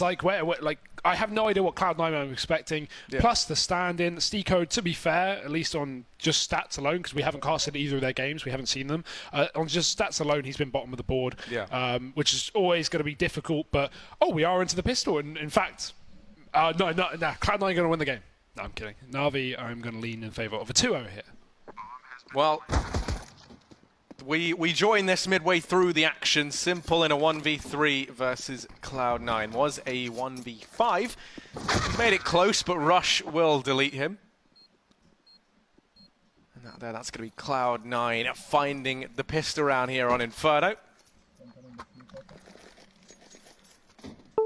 like like I have no idea what Cloud9 I'm expecting. Yeah. Plus the stand-in, Steco, to be fair, at least on just stats alone, because we haven't casted either of their games, we haven't seen them. On just stats alone, he's been bottom of the board, which is always going to be difficult. But we are into the pistol, and in fact, no, Cloud9 are going to win the game. No, I'm kidding. NaVi, I'm going to lean in favour of a 2-0 here. Well, we join this midway through the action. Simple in a 1v3 versus Cloud9. Was a 1v5. Made it close, but Rush will delete him. And that's going to be Cloud9 finding the pistol round here on Inferno.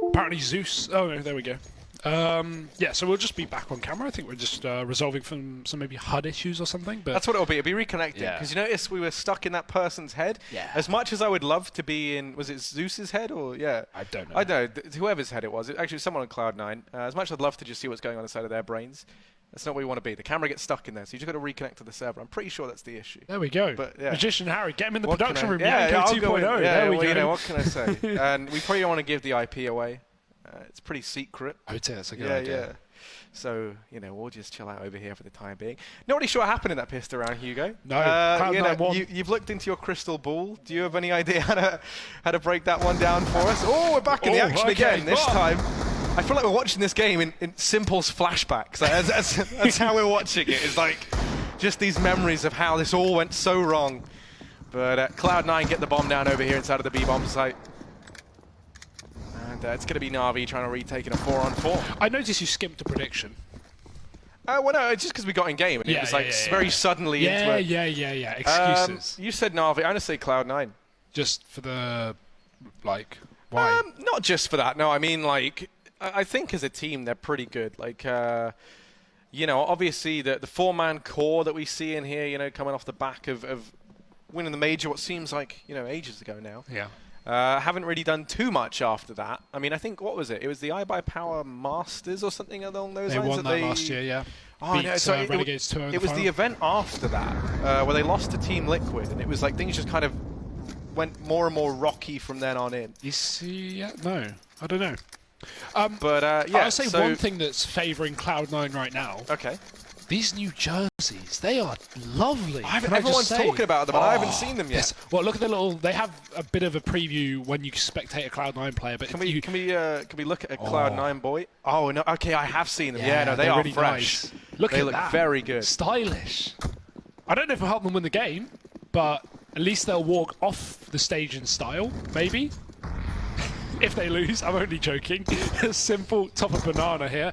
Apparently Zeus. Oh, no, there we go. Yeah, so we'll just be back on camera. I think we're just resolving some maybe HUD issues or something. But that's what it'll be. It'll be reconnecting. Because you notice we were stuck in that person's head. Yeah. As much as I would love to be in, was it Zeus's head or I don't know. I don't know. Whoever's head it was. Actually, someone on Cloud9. As much as I'd love to just see what's going on inside of their brains, that's not where you want to be. The camera gets stuck in there, so you just got to reconnect to the server. I'm pretty sure that's the issue. There we go. But, yeah. Magician Harry, get him in the What production room. Yeah, I'll go in. 2.0. Yeah, there we well, go. you know, what can I say? And we probably don't want to give the IP away. It's pretty secret. I would say that's a good idea. Yeah. So, you know, we'll just chill out over here for the time being. Not really sure what happened in that pistol round, Hugo. No, you've looked into your crystal ball. Do you have any idea how to break that one down for us? Oh, we're back in the action again. This time, I feel like we're watching this game in Simple's flashbacks. Like, that's how we're watching it. It's like just these memories of how this all went so wrong. But Cloud9 get the bomb down over here inside of the B-bomb site. It's going to be NaVi trying to retake in a 4-on-4. I noticed you skipped a prediction. Well, no, it's just because we got in game and it was like very suddenly into it. Yeah. Excuses. You said NaVi. I'm going to say Cloud9. Just for the, like, why? Not just for that. No, I mean, like, I think as a team they're pretty good. Like, you know, obviously the four-man core that we see in here, you know, coming off the back of winning the major, what seems like, you know, ages ago now. Yeah. Haven't really done too much after that. I mean, I think, what was it? It was the iBuyPower Masters or something along those lines. They won that last year, yeah. Oh, no, so Renegades 2 it was the event after that where they lost to Team Liquid, and it was like things just kind of went more and more rocky from then on in. You see, yeah, no, I don't know. But yeah, I'll say one thing that's favouring Cloud9 right now. Okay. These new jerseys, they are lovely. Everyone's talking about them, but I haven't seen them yet. Yes. Well, look at the little. They have a bit of a preview when you spectate a Cloud9 player. But can we look at a Cloud9 boy? Oh no, okay, I have seen them. Yeah, no, they are really fresh. Nice. Look they at look that. very good. Stylish. I don't know if it'll help them win the game, but at least they'll walk off the stage in style, maybe. If they lose, I'm only joking. Simple top of banana here.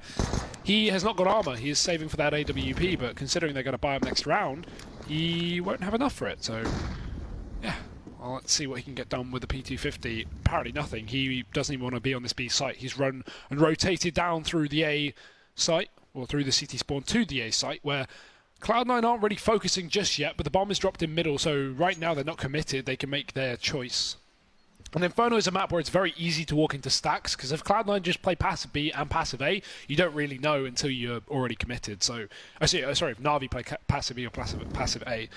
He has not got armor. He is saving for that AWP, but considering they're going to buy him next round, he won't have enough for it. So, yeah. Well, let's see what he can get done with the P250. Apparently nothing. He doesn't even want to be on this B site. He's run and rotated down through the A site, or through the CT spawn to the A site, where Cloud9 aren't really focusing just yet, but the bomb is dropped in middle, so right now they're not committed. They can make their choice. And Inferno is a map where it's very easy to walk into stacks, because if Cloud9 just play passive B and passive A, you don't really know until you're already committed. So, sorry, if NaVi play passive B or passive A,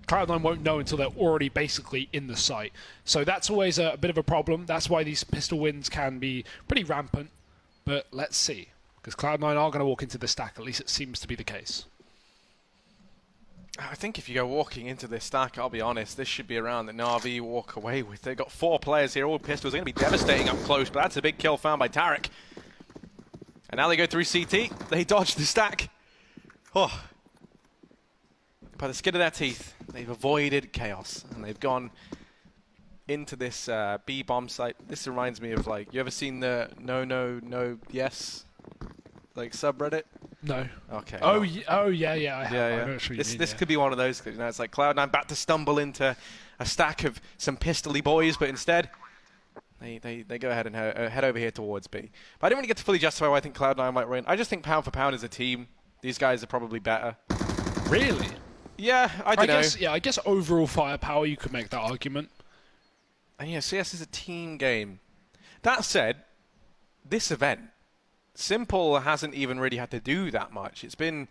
Cloud9 won't know until they're already basically in the site. So that's always a bit of a problem. That's why these pistol wins can be pretty rampant. But let's see, because Cloud9 are going to walk into the stack, at least it seems to be the case. I think if you go walking into this stack, I'll be honest, this should be a round that NaVi walk away with. They've got 4 players here, all pistols. They're going to be devastating up close, but that's a big kill found by Tarek. And now they go through CT. They dodge the stack. Oh. By the skin of their teeth, they've avoided chaos. And they've gone into this B-bomb site. This reminds me of, like, you ever seen the no, yes, like, subreddit? No. Okay. Oh, yeah, I have. Yeah. I know what you mean, this could be one of those. You know, it's like Cloud9 about to stumble into a stack of some pistol-y boys, but instead they go ahead and head over here towards B. But I didn't really get to fully justify why I think Cloud9 might win. I just think pound for pound as a team, these guys are probably better. Really? Yeah, I don't know. Yeah, I guess overall firepower, you could make that argument. And yeah, CS is a team game. That said, this event, Simple hasn't even really had to do that much. It's been,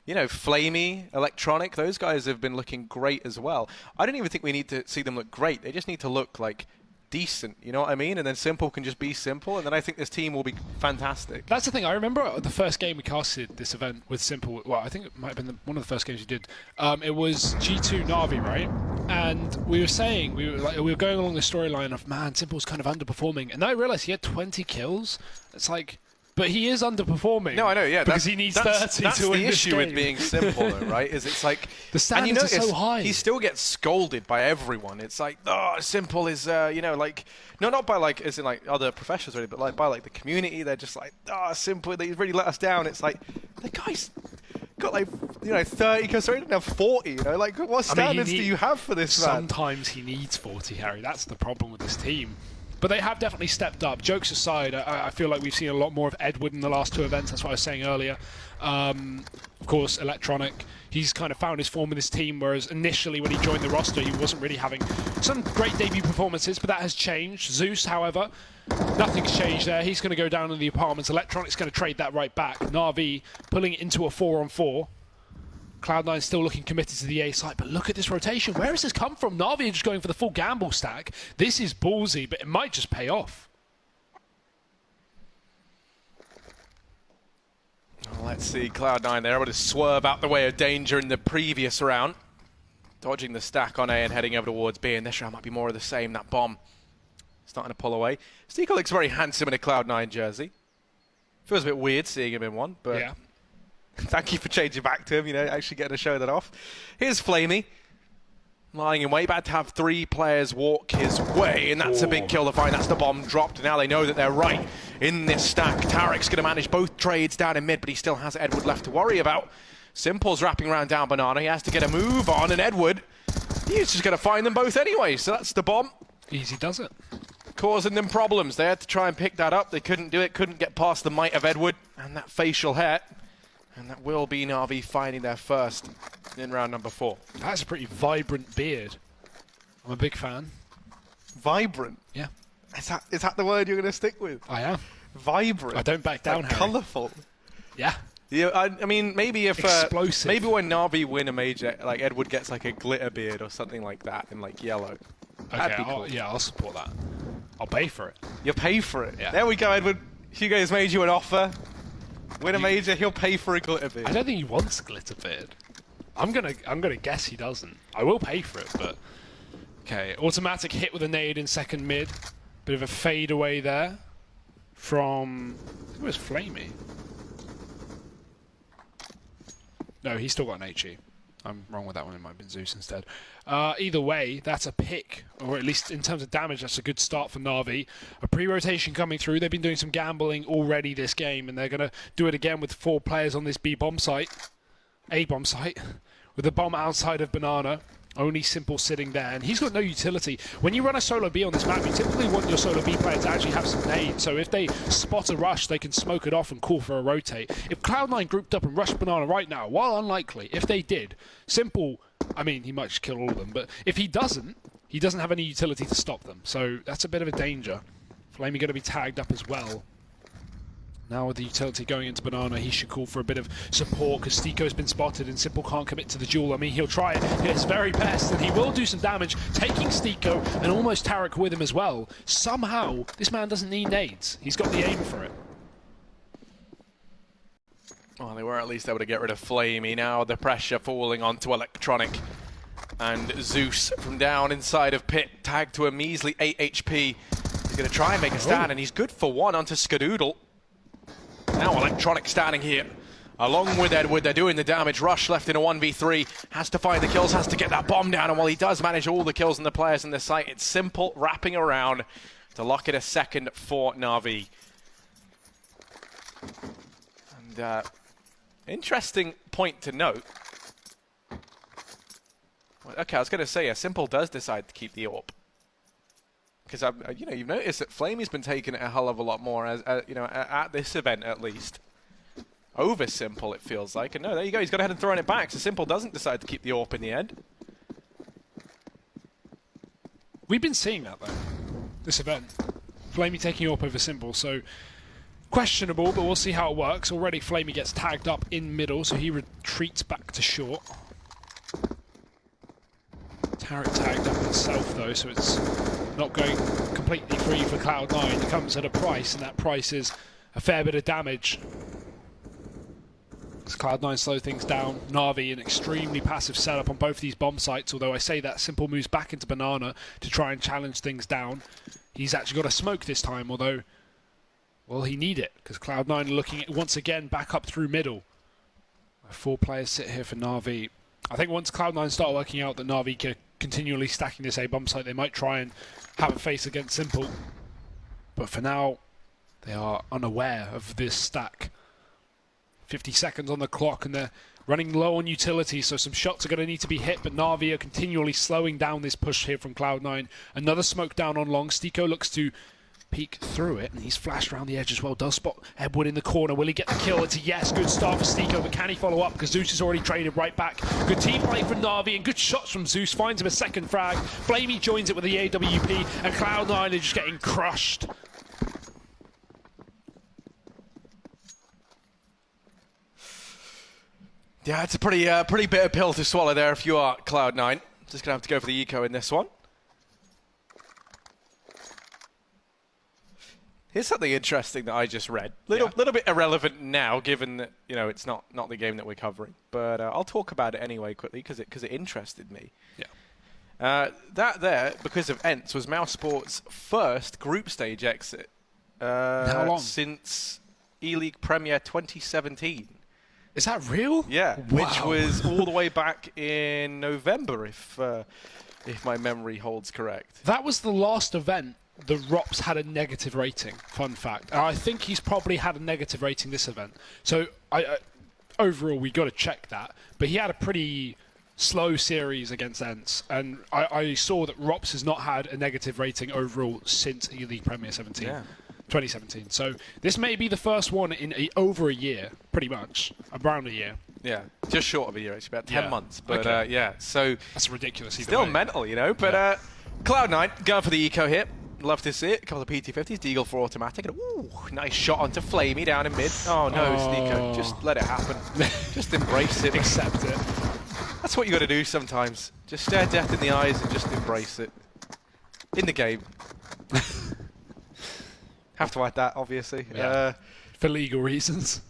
you know, Flamey, Electronic, those guys have been looking great as well. I don't even think we need to see them look great. They just need to look like decent, you know what I mean? And then Simple can just be Simple, and then I think this team will be fantastic. That's the thing. I remember the first game we casted this event with Simple. Well, I think it might have been one of the first games we did. It was G2 NaVi, right? And we were saying we were going along the storyline of, man, Simple's kind of underperforming, and then I realized he had 20 kills. It's like, but he is underperforming. No, I know, yeah. Because he needs 30 that's to win this game. the issue with being Simple, though, right? Is it's like the standards are so high. He still gets scolded by everyone. It's like, oh, Simple is, you know, like not by like as in like other professionals really, but like by like the community. They're just like, oh, Simple, they really let us down. It's like the guy's got like 30 kills. Sorry, he didn't have 40. You know, like what standards do you have for this man? Sometimes he needs 40, Harry. That's the problem with this team. But they have definitely stepped up. Jokes aside, I feel like we've seen a lot more of Edward in the last 2 events. That's what I was saying earlier. Of course, Electronic, he's kind of found his form with his team, whereas initially when he joined the roster, he wasn't really having some great debut performances, but that has changed. Zeus, however, nothing's changed there. He's going to go down in the apartments. Electronic's going to trade that right back. NaVi pulling it into a 4-on-4. Cloud9 still looking committed to the A site, but look at this rotation. Where has this come from? NaVi are just going for the full gamble stack. This is ballsy, but it might just pay off. Well, let's see, Cloud9, they're able to swerve out the way of danger in the previous round. Dodging the stack on A and heading over towards B, and this round might be more of the same. That bomb starting to pull away. Steeko looks very handsome in a Cloud9 jersey. Feels a bit weird seeing him in one, but... Yeah. Thank you for changing back to him, you know, actually getting to show that off. Here's Flamey, lying in wait, about to have 3 players walk his way, and that's a big kill to find. That's the bomb dropped. Now they know that they're right in this stack. Tarek's going to manage both trades down in mid, but he still has Edward left to worry about. Simple's wrapping around down Banana. He has to get a move on, and Edward, he's just going to find them both anyway, so that's the bomb. Easy does it. Causing them problems. They had to try and pick that up. They couldn't do it, couldn't get past the might of Edward, and that facial hair. And that will be NaVi finding their first in round number 4. That's a pretty vibrant beard. I'm a big fan. Vibrant? Yeah. Is that the word you're going to stick with? I am. Vibrant? I don't back down, like Harry. Colourful? Yeah. Yeah, I mean, maybe if... Explosive. Maybe when NaVi win a major, like Edward gets like a glitter beard or something like that in like yellow. That'd be cool. Yeah, I'll support that. I'll pay for it. You'll pay for it? Yeah. There we go, Edward. Hugo's made you an offer. Win a major, he'll pay for a glitter beard. I don't think he wants a glitter beard. I'm gonna guess he doesn't. I will pay for it, but okay. Automatic hit with a nade in second mid. Bit of a fade away there from where's Flamey? No, he's still got an HE. I'm wrong with that one. It might have been Zeus instead. Either way, that's a pick, or at least in terms of damage, that's a good start for NaVi. A pre-rotation coming through. They've been doing some gambling already this game, and they're going to do it again with 4 players on this B-bomb site. A-bomb site. With the bomb outside of Banana. Only Simple sitting there, and he's got no utility. When you run a solo B on this map, you typically want your solo B player to actually have some nades, so if they spot a rush, they can smoke it off and call for a rotate. If Cloud9 grouped up and rushed Banana right now, while unlikely, if they did, Simple, I mean, he might just kill all of them, but if he doesn't have any utility to stop them, so that's a bit of a danger. Flamey going to be tagged up as well. Now with the utility going into Banana, he should call for a bit of support because Steeko's been spotted and Simple can't commit to the duel. I mean, he'll try it his very best and he will do some damage, taking Steeko and almost Tarek with him as well. Somehow, this man doesn't need nades. He's got the aim for it. Well, they were at least able to get rid of Flamey. Now the pressure falling onto Electronic. And Zeus from down inside of Pit, tagged to a measly 8 HP. He's going to try and make a stand, and he's good for 1 onto Skadoodle. Now Electronic standing here, along with Edward. They're doing the damage. Rush left in a 1v3. Has to find the kills, has to get that bomb down. And while he does manage all the kills and the players in the site, it's Simple wrapping around to lock it a second for NaVi. And interesting point to note. Okay, I was going to say, Simple does decide to keep the AWP. Because you know, you've noticed that Flamey's been taking it a hell of a lot more, as you know, at this event at least. Over Simple, it feels like. And no, there you go. He's gone ahead and thrown it back. So Simple doesn't decide to keep the AWP in the end. We've been seeing that though, this event. Flamey taking AWP over Simple, so questionable, but we'll see how it works. Already Flamey gets tagged up in middle, so he retreats back to short. Tarek tagged up himself though, so it's not going completely completely free for Cloud9. It comes at a price, and that price is a fair bit of damage. As Cloud9 slow things down, NaVi an extremely passive setup on both these bomb sites, although I say that Simple moves back into Banana to try and challenge things down. He's actually got a smoke this time, although, well, he need it, because Cloud9 are looking at, once again, back up through middle. 4 players sit here for NaVi. I think once Cloud9 start working out that NaVi can continually stacking this A bomb site, they might try and have a face against Simple. But for now, they are unaware of this stack. 50 seconds on the clock, and they're running low on utility, so some shots are going to need to be hit, but NaVi are continually slowing down this push here from Cloud9. Another smoke down on long. Stiko looks to peek through it, and he's flashed around the edge as well. Does spot Edward in the corner. Will he get the kill? It's a yes. Good start for Stiko, but can he follow up? Because Zeus has already traded right back. Good team play from NaVi, and good shots from Zeus. Finds him a second frag. Flamey joins it with the AWP, and Cloud9 are just getting crushed. Yeah, it's a pretty bitter pill to swallow there if you are Cloud9. Just going to have to go for the eco in this one. Here's something interesting that I just read. Little bit irrelevant now, given that it's not the game that we're covering. But I'll talk about it anyway quickly because it interested me. Yeah. That there, because of ENTS, was mousesport's first group stage exit. How long? Since E-League Premier 2017. Is that real? Yeah, wow. Which was all the way back in November, if my memory holds correct. That was the last event the ROPS had a negative rating, fun fact. And I think he's probably had a negative rating this event. So overall, we got to check that. But he had a pretty slow series against ENTS. And I saw that ROPS has not had a negative rating overall since E-League Premier 17. Yeah. 2017. So this may be the first one in over a year, pretty much. Around a year. Yeah, just short of a year, actually, about 10 months. But okay. yeah, so... That's ridiculous. Still mental, But Cloud9 going for the eco hit. Love to see it. A couple of PT50s, Deagle for automatic. And, ooh, nice shot onto Flamey down in mid. Oh, no, Stiko. Just let it happen. Just embrace it. Accept it. That's what you got to do sometimes. Just stare death in the eyes and just embrace it. In the game. Have to add that, obviously. Yeah. For legal reasons.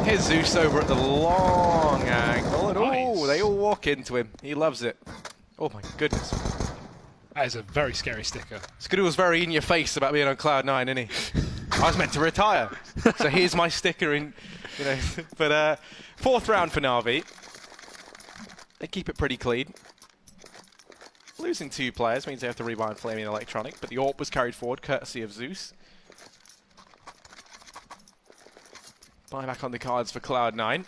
Here's Zeus over at the long angle. And nice. they all walk into him. He loves it. Oh, my goodness. That is a very scary sticker. Skidoo was very in your face about being on Cloud9, isn't he? I was meant to retire. So here's my sticker in, But fourth round for NaVi. They keep it pretty clean. Losing 2 players means they have to rebind Flaming Electronic, but the AWP was carried forward courtesy of Zeus. Buyback on the cards for Cloud9.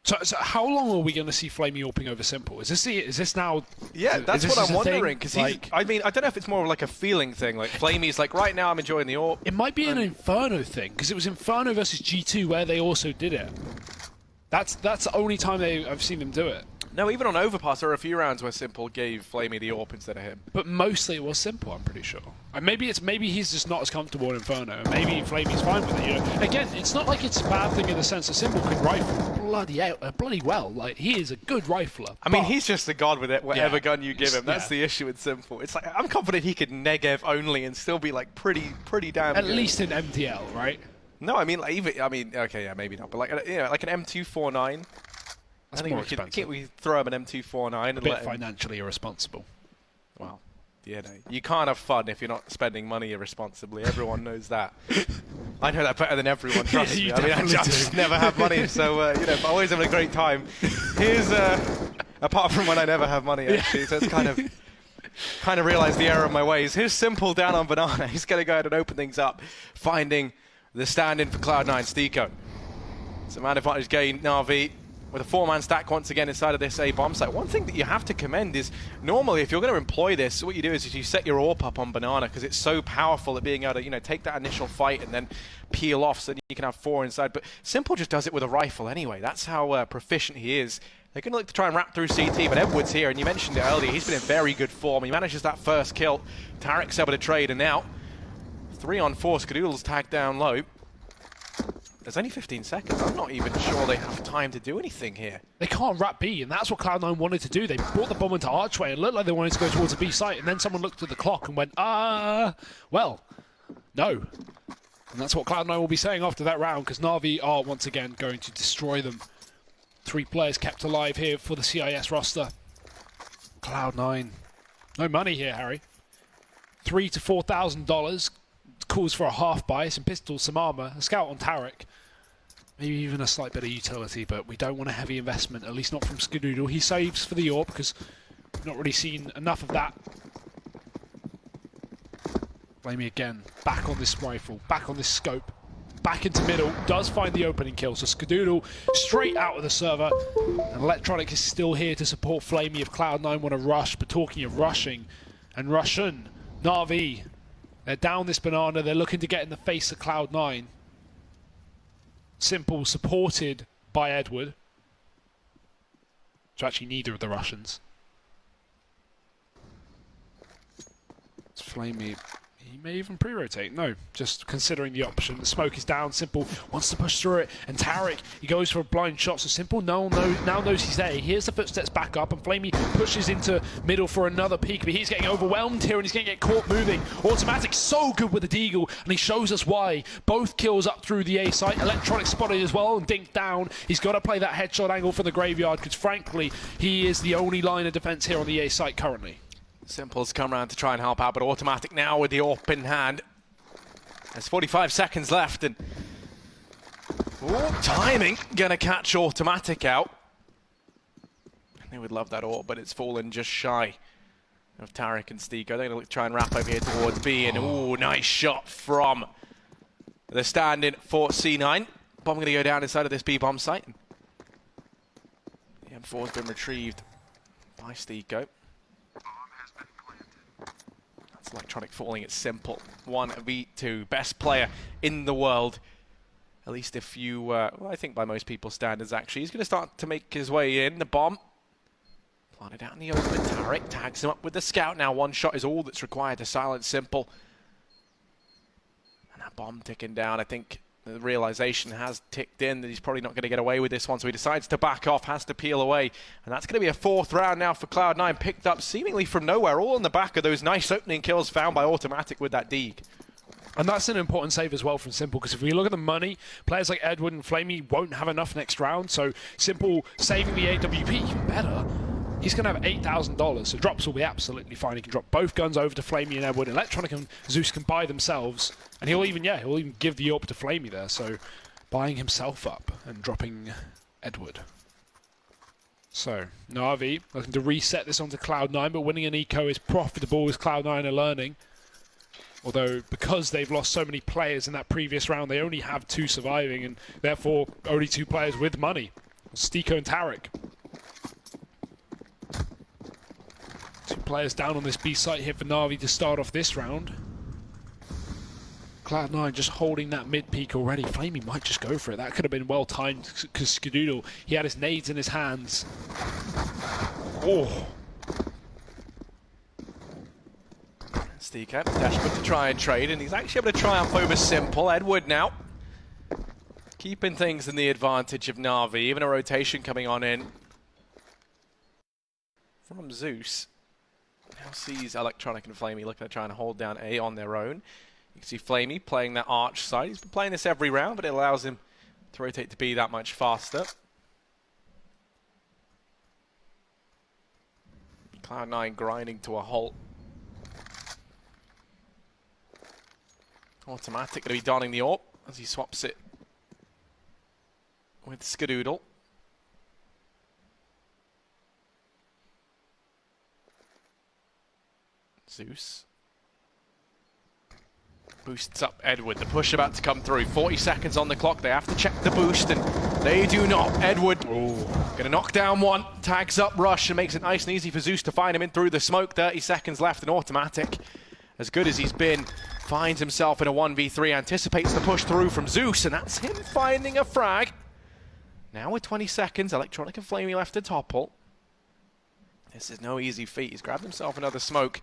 So how long are we going to see Flamey AWPing over Simple? Is this now? Yeah, that's what I'm wondering. Because like, I mean, I don't know if it's more like a feeling thing. Like Flamey's like, right now I'm enjoying the AWP. It might be an Inferno thing, because it was Inferno versus G2 where they also did it. That's the only time I've seen them do it. No, even on Overpass, there were a few rounds where Simple gave Flamey the AWP instead of him. But mostly it was Simple, I'm pretty sure. And maybe he's just not as comfortable in Inferno, and maybe Flamey's fine with it. Again, it's not like it's a bad thing in the sense that Simple can rifle bloody well. Like, he is a good rifler. I mean, he's just a god with it, whatever gun you give him. That's the issue with Simple. It's like, I'm confident he could Negev only and still be like pretty damn good. At least in MTL, right? No, I mean, like, okay, yeah, maybe not, but like, like an M249. That's I think more expensive. we throw him an M249 and a bit let him... financially irresponsible. Well, you can't have fun if you're not spending money irresponsibly. Everyone knows that. I know that better than everyone, trust me. I mean, I just never have money, so, but always having a great time. Here's, apart from when I never have money, actually, so it's kind of realised the error of my ways. Here's Simple down on Banana. He's going to go ahead and open things up, finding the stand-in for Cloud9, Stiko. Some man advantage gain, NaVi. With a 4-man stack once again inside of this A bomb site. One thing that you have to commend is normally if you're going to employ this, what you do is you set your AWP up on Banana because it's so powerful at being able to take that initial fight and then peel off so that you can have 4 inside. But Simple just does it with a rifle anyway. That's how proficient he is. They're going to look to try and wrap through CT, but Edward's here, and you mentioned it earlier. He's been in very good form. He manages that first kill. Tarek's able to trade, and now 3-on-4. Skadoodle's tagged down low. There's only 15 seconds. I'm not even sure they have time to do anything here. They can't wrap B, and that's what Cloud9 wanted to do. They brought the bomb into Archway and looked like they wanted to go towards a B site, and then someone looked at the clock and went, well, no. And that's what Cloud9 will be saying after that round, because NaVi are once again going to destroy them. 3 players kept alive here for the CIS roster. Cloud9. No money here, Harry. $3,000 to $4,000 calls for a half buy, some pistols, some armor, a scout on Tarek. Maybe even a slight bit of utility, but we don't want a heavy investment, at least not from Skadoodle. He saves for the AWP because we've not really seen enough of that. Flamey again, back on this rifle, back on this scope, back into middle, does find the opening kill. So Skadoodle straight out of the server. And Electronic is still here to support Flamey if Cloud9 want to rush. But talking of rushing and Russian, NaVi, they're down this banana. They're looking to get in the face of Cloud9. Simple, supported by Edward. So actually neither of the Russians. It's Flamey. He may even pre-rotate. No, just considering the option. The smoke is down. Simple wants to push through it. And Tarek, he goes for a blind shot. So Simple now knows he's there. He hears the footsteps back up. And Flamey pushes into middle for another peek. But he's getting overwhelmed here and he's going to get caught moving. Automatic so good with the Deagle. And he shows us why. Both kills up through the A site. Electronic spotted as well and dinked down. He's got to play that headshot angle for the graveyard. Because frankly, he is the only line of defense here on the A site currently. Simple's come around to try and help out, but Automatic now with the AWP in hand. There's 45 seconds left, and timing gonna catch Automatic out. They would love that AWP, but it's fallen just shy of Tarek and Stiko. They're gonna try and wrap over here towards B, and nice shot from the stand-in for C9. Bomb gonna go down inside of this B bomb site. The M4's been retrieved by Stiko. Electronic falling at Simple. 1v2. Best player in the world. At least if you, well, I think by most people's standards actually. He's going to start to make his way in. The bomb. Planted out in the open. Tarek tags him up with the scout. Now one shot is all that's required to silence Simple. And that bomb ticking down. I think the realization has ticked in that he's probably not going to get away with this one, so he decides to back off, has to peel away. And that's going to be a 4th round now for Cloud9, picked up seemingly from nowhere, all on the back of those nice opening kills found by Automatic with that Deeg. And that's an important save as well from Simple, because if we look at the money, players like Edward and Flamey won't have enough next round, so Simple saving the AWP even better. He's going to have $8,000, so drops will be absolutely fine. He can drop both guns over to Flamey and Edward. Electronic and Zeus can buy themselves. And he'll even give the AWP to Flamey there. So buying himself up and dropping Edward. So NaVi looking to reset this onto Cloud9, but winning an eco is profitable as Cloud9 are learning. Although, because they've lost so many players in that previous round, they only have 2 surviving, and therefore only 2 players with money. Stiko and Tarek. 2 players down on this B site here for NaVi to start off this round. Cloud9 just holding that mid peak already. Flamey might just go for it. That could have been well timed because Skadoodle, he had his nades in his hands. Oh. Stiko desperate to try and trade, and he's actually able to triumph over Simple. Edward now keeping things in the advantage of NaVi. Even a rotation coming on in from Zeus. Now sees Electronic and Flamey looking at trying to hold down A on their own. You can see Flamey playing that arch side. He's been playing this every round, but it allows him to rotate to B that much faster. Cloud9 grinding to a halt. Automatic going to be donning the AWP as he swaps it with Skadoodle. Zeus boosts up Edward. The push about to come through. 40 seconds on the clock. They have to check the boost, and they do not. Edward gonna knock down one. Tags up Rush and makes it nice and easy for Zeus to find him in through the smoke. 30 seconds left, and Automatic, as good as he's been, finds himself in a 1v3. Anticipates the push through from Zeus, and that's him finding a frag. Now with 20 seconds, Electronic and Flamey left to topple. This is no easy feat. He's grabbed himself another smoke.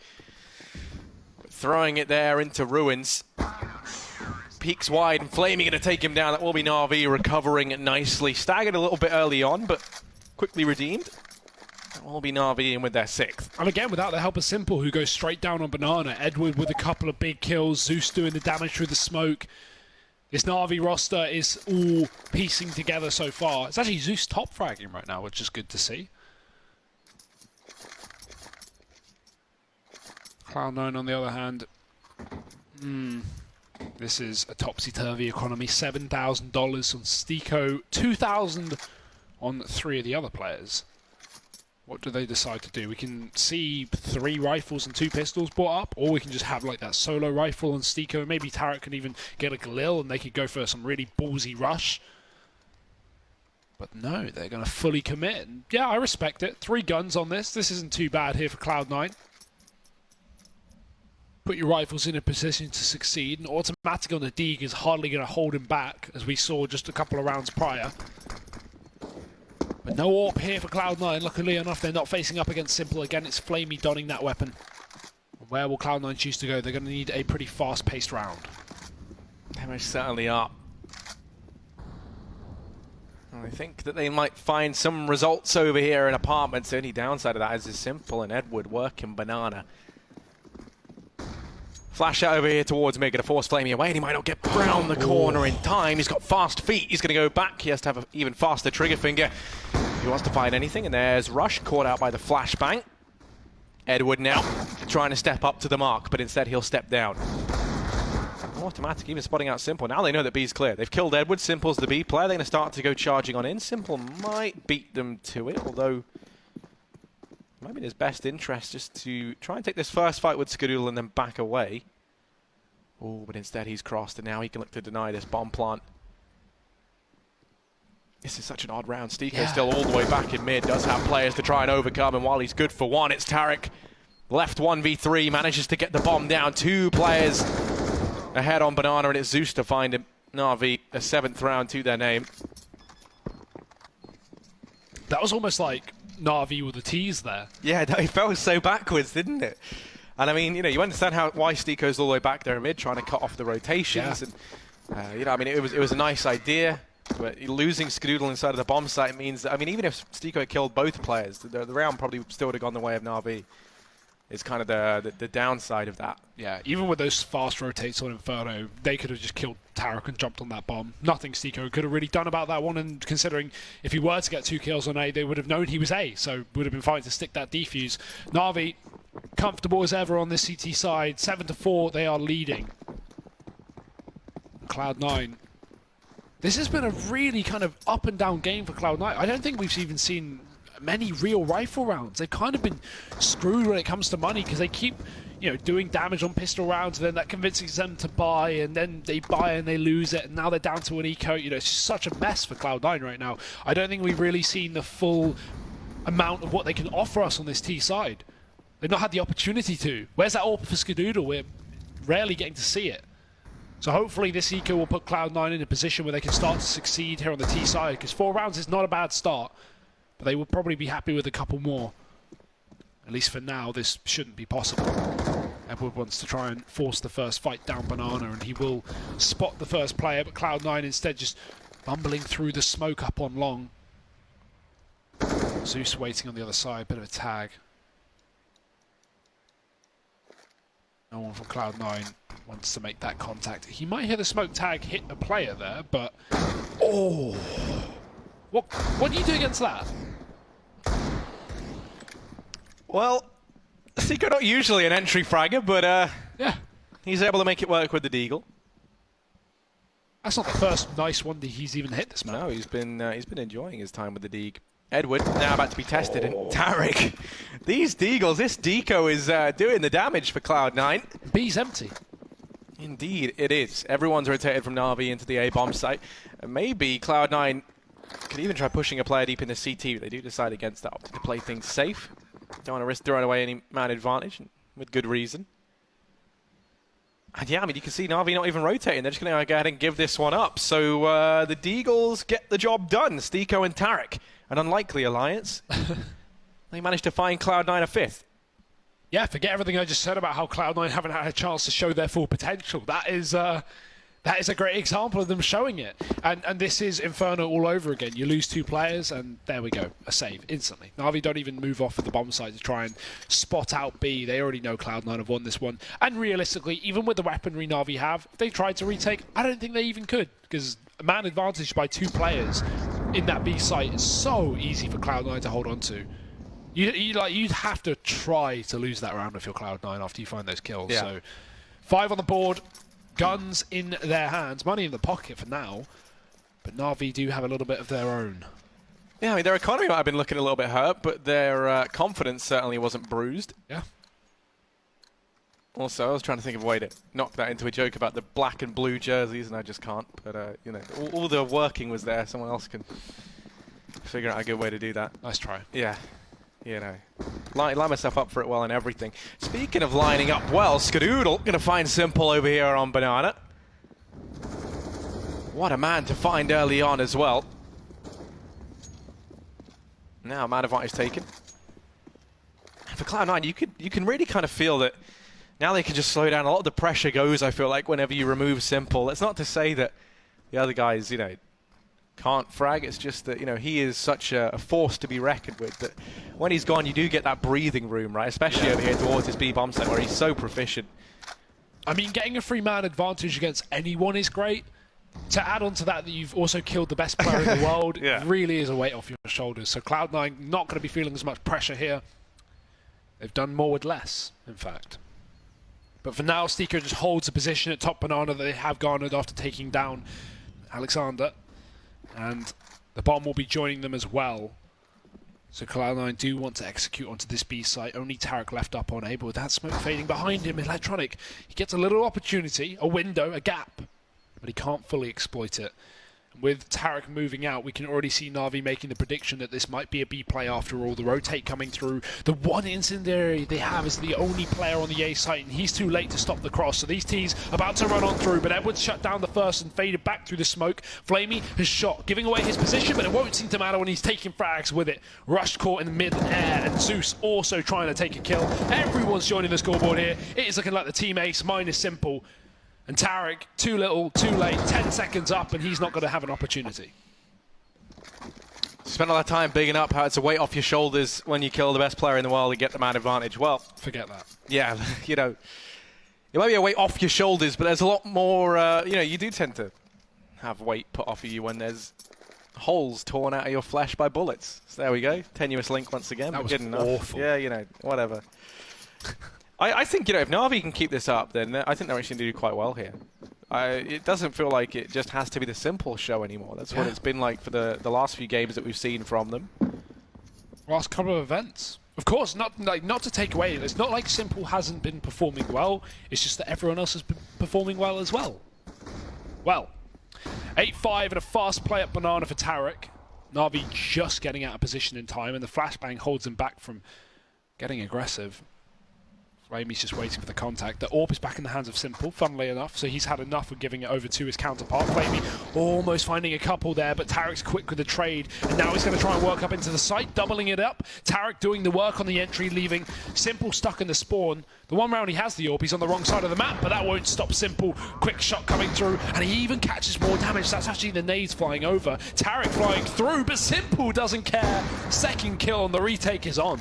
Throwing it there into ruins. peeks wide, and Flaming going to take him down. That will be NaVi recovering nicely. Staggered a little bit early on, but quickly redeemed. That will be NaVi in with their 6th. And again, without the help of Simple, who goes straight down on Banana. Edward with a couple of big kills. Zeus doing the damage through the smoke. This NaVi roster is all piecing together so far. It's actually Zeus top fragging right now, which is good to see. Cloud9, on the other hand, this is a topsy-turvy economy. $7,000 on Stiko, $2,000 on 3 of the other players. What do they decide to do? We can see 3 rifles and 2 pistols brought up, or we can just have like that solo rifle on Stiko. Maybe Tarek can even get a Galil and they could go for some really ballsy rush. But no, they're going to fully commit. And yeah, I respect it. 3 guns on this. This isn't too bad here for Cloud9. Put your rifles in a position to succeed, and automatic on the Deeg is hardly going to hold him back, as we saw just a couple of rounds prior. But no AWP here for Cloud9. Luckily enough, they're not facing up against Simple. Again, it's Flamey donning that weapon. Where will Cloud9 choose to go? They're going to need a pretty fast-paced round. They most certainly are. I think that they might find some results over here in apartments. The only downside of that is Simple and Edward working Banana. Flash out over here towards mid, going to force Flamey away, and he might not get round the corner in time. He's got fast feet. He's going to go back. He has to have an even faster trigger finger if he wants to find anything. And there's Rush, caught out by the flashbang. Edward now trying to step up to the mark, but instead he'll step down. Automatic, even spotting out Simple. Now they know that B's clear. They've killed Edward. Simple's the B player. They're going to start to go charging on in. Simple might beat them to it, although it might be in his best interest just to try and take this first fight with Skadoodle and then back away. Oh, but instead he's crossed, and now he can look to deny this bomb plant. This is such an odd round. Stiko's still all the way back in mid, does have players to try and overcome, and while he's good for one, it's Tarek. Left 1v3, manages to get the bomb down. 2 players ahead on Banana, and it's Zeus to find him. NaVi, a 7th round to their name. That was almost like NaVi with a tease there. Yeah, it felt so backwards, didn't it? And I mean, you know, you understand why Stiko's all the way back there in mid, trying to cut off the rotations. Yeah. And, you know, I mean, it was a nice idea, but losing Skadoodle inside of the bomb site means that, I mean, even if Stiko had killed both players, the round probably still would have gone the way of NaVi. It's kind of the downside of that. Yeah, even with those fast rotates on Inferno, they could have just killed Tarek and jumped on that bomb. Nothing Stiko could have really done about that one, and considering if he were to get 2 kills on A, they would have known he was A, so would have been fine to stick that defuse. NaVi, comfortable as ever on this CT side. 7-4, they are leading. Cloud9. This has been a really kind of up and down game for Cloud9. I don't think we've even seen many real rifle rounds. They've kind of been screwed when it comes to money, because they keep, you know, doing damage on pistol rounds, and then that convinces them to buy, and then they buy and they lose it, and now they're down to an eco. You know, it's just such a mess for Cloud9 right now. I don't think we've really seen the full amount of what they can offer us on this T side. They've not had the opportunity to. Where's that AWP for Skadoodle? We're rarely getting to see it. So hopefully this eco will put Cloud9 in a position where they can start to succeed here on the T side, because 4 rounds is not a bad start, but they will probably be happy with a couple more. At least for now, this shouldn't be possible. Edward wants to try and force the first fight down Banana, and he will spot the first player, but Cloud9 instead just bumbling through the smoke up on long. Zeus waiting on the other side, bit of a tag. No one from Cloud9 wants to make that contact. He might hear the smoke tag hit a player there, but... Oh! What do you do against that? Well, Stiko not usually an entry fragger, but yeah, he's able to make it work with the Deagle. That's not the first nice one that he's even hit this map. No, he's been enjoying his time with the Deag. Edward now about to be tested, and Tarek. These Deagles, this Deco is doing the damage for Cloud9. B's empty. Indeed, it is. Everyone's rotated from NaVi into the A bomb site. And maybe Cloud9 could even try pushing a player deep in the CT, but they do decide against that, opting to play things safe. Don't want to risk throwing away any man advantage, with good reason. And yeah, I mean, you can see NaVi not even rotating. They're just going to go ahead and give this one up. So the Deagles get the job done. Stiko and Tarek, an unlikely alliance. They managed to find Cloud9 a 5th. Yeah, forget everything I just said about how Cloud9 haven't had a chance to show their full potential. That is That is a great example of them showing it. And this is Inferno all over again. You lose 2 players, and there we go. A save, instantly. NaVi don't even move off of the bomb site to try and spot out B. They already know Cloud9 have won this one. And realistically, even with the weaponry NaVi have, if they tried to retake, I don't think they even could. Because a man advantage by 2 players in that B site is so easy for Cloud9 to hold on to. You'd have to try to lose that round if you're Cloud9 after you find those kills. Yeah. So 5 on the board. Guns in their hands, money in the pocket for now, but NaVi do have a little bit of their own. Yeah, I mean, their economy might have been looking a little bit hurt, but their confidence certainly wasn't bruised. Yeah. Also, I was trying to think of a way to knock that into a joke about the black and blue jerseys, and I just can't. But, you know, all the working was there. Someone else can figure out a good way to do that. Nice try. Yeah. You know, line myself up for it well and everything. Speaking of lining up well, Skadoodle gonna find Simple over here on Banana. What a man to find early on as well. Now man advantage taken. For Cloud9, you can really kind of feel that now they can just slow down. A lot of the pressure goes, I feel like, whenever you remove Simple. That's not to say that the other guys, you know, can't frag. It's just that, you know, he is such a force to be reckoned with that when he's gone, you do get that breathing room, right? Especially over here towards his B bomb set where he's so proficient. I mean, getting a 3-man advantage against anyone is great. To add on to that you've also killed the best player in the world, Yeah. really is a weight off your shoulders. So Cloud9 not going to be feeling as much pressure here. They've done more with less, in fact. But for now, Steeker just holds a position at top Banana that they have garnered after taking down Alexander. And the bomb will be joining them as well. So Cloud9 do want to execute onto this B site. Only Tarek left up on A, but with that smoke fading behind him, Electronic, he gets a little opportunity, a window, a gap, but he can't fully exploit it. With Tarek moving out, we can already see NaVi making the prediction that this might be a B play after all. The rotate coming through. The one incendiary they have is the only player on the A site, and he's too late to stop the cross. So these T's about to run on through, but Edwards shut down the first and faded back through the smoke. Flamey has shot, giving away his position, but it won't seem to matter when he's taking frags with it. Rush caught in mid-air, and Zeus also trying to take a kill. Everyone's joining the scoreboard here. It is looking like the team ace minus Simple. And Tarek, too little, too late, 10 seconds up, and he's not going to have an opportunity. Spend all that time bigging up how it's a weight off your shoulders when you kill the best player in the world and get the man advantage. Well, forget that. Yeah, you know, it might be a weight off your shoulders, but there's a lot more, you know, you do tend to have weight put off of you when there's holes torn out of your flesh by bullets. So there we go. Tenuous link once again, that but was good enough. Awful. Yeah, you know, whatever. I think, you know, if NaVi can keep this up, then I think they're actually going to do quite well here. It doesn't feel like it just has to be the Simple show anymore. That's what it's been like for the last few games that we've seen from them. Last couple of events. Of course, not to take away. It's not like Simple hasn't been performing well. It's just that everyone else has been performing well as well. Well, 8-5 and a fast play up Banana for Tarek. NaVi just getting out of position in time, and the flashbang holds him back from getting aggressive. Flamey's just waiting for the contact. The AWP is back in the hands of Simple, funnily enough, so he's had enough of giving it over to his counterpart. Flamey almost finding a couple there, but Tarek's quick with the trade, and now he's going to try and work up into the site, doubling it up. Tarek doing the work on the entry, leaving Simple stuck in the spawn. The one round he has the AWP, he's on the wrong side of the map, but that won't stop Simple. Quick shot coming through, and he even catches more damage. That's actually the nades flying over. Tarek flying through, but Simple doesn't care. Second kill, and the retake is on.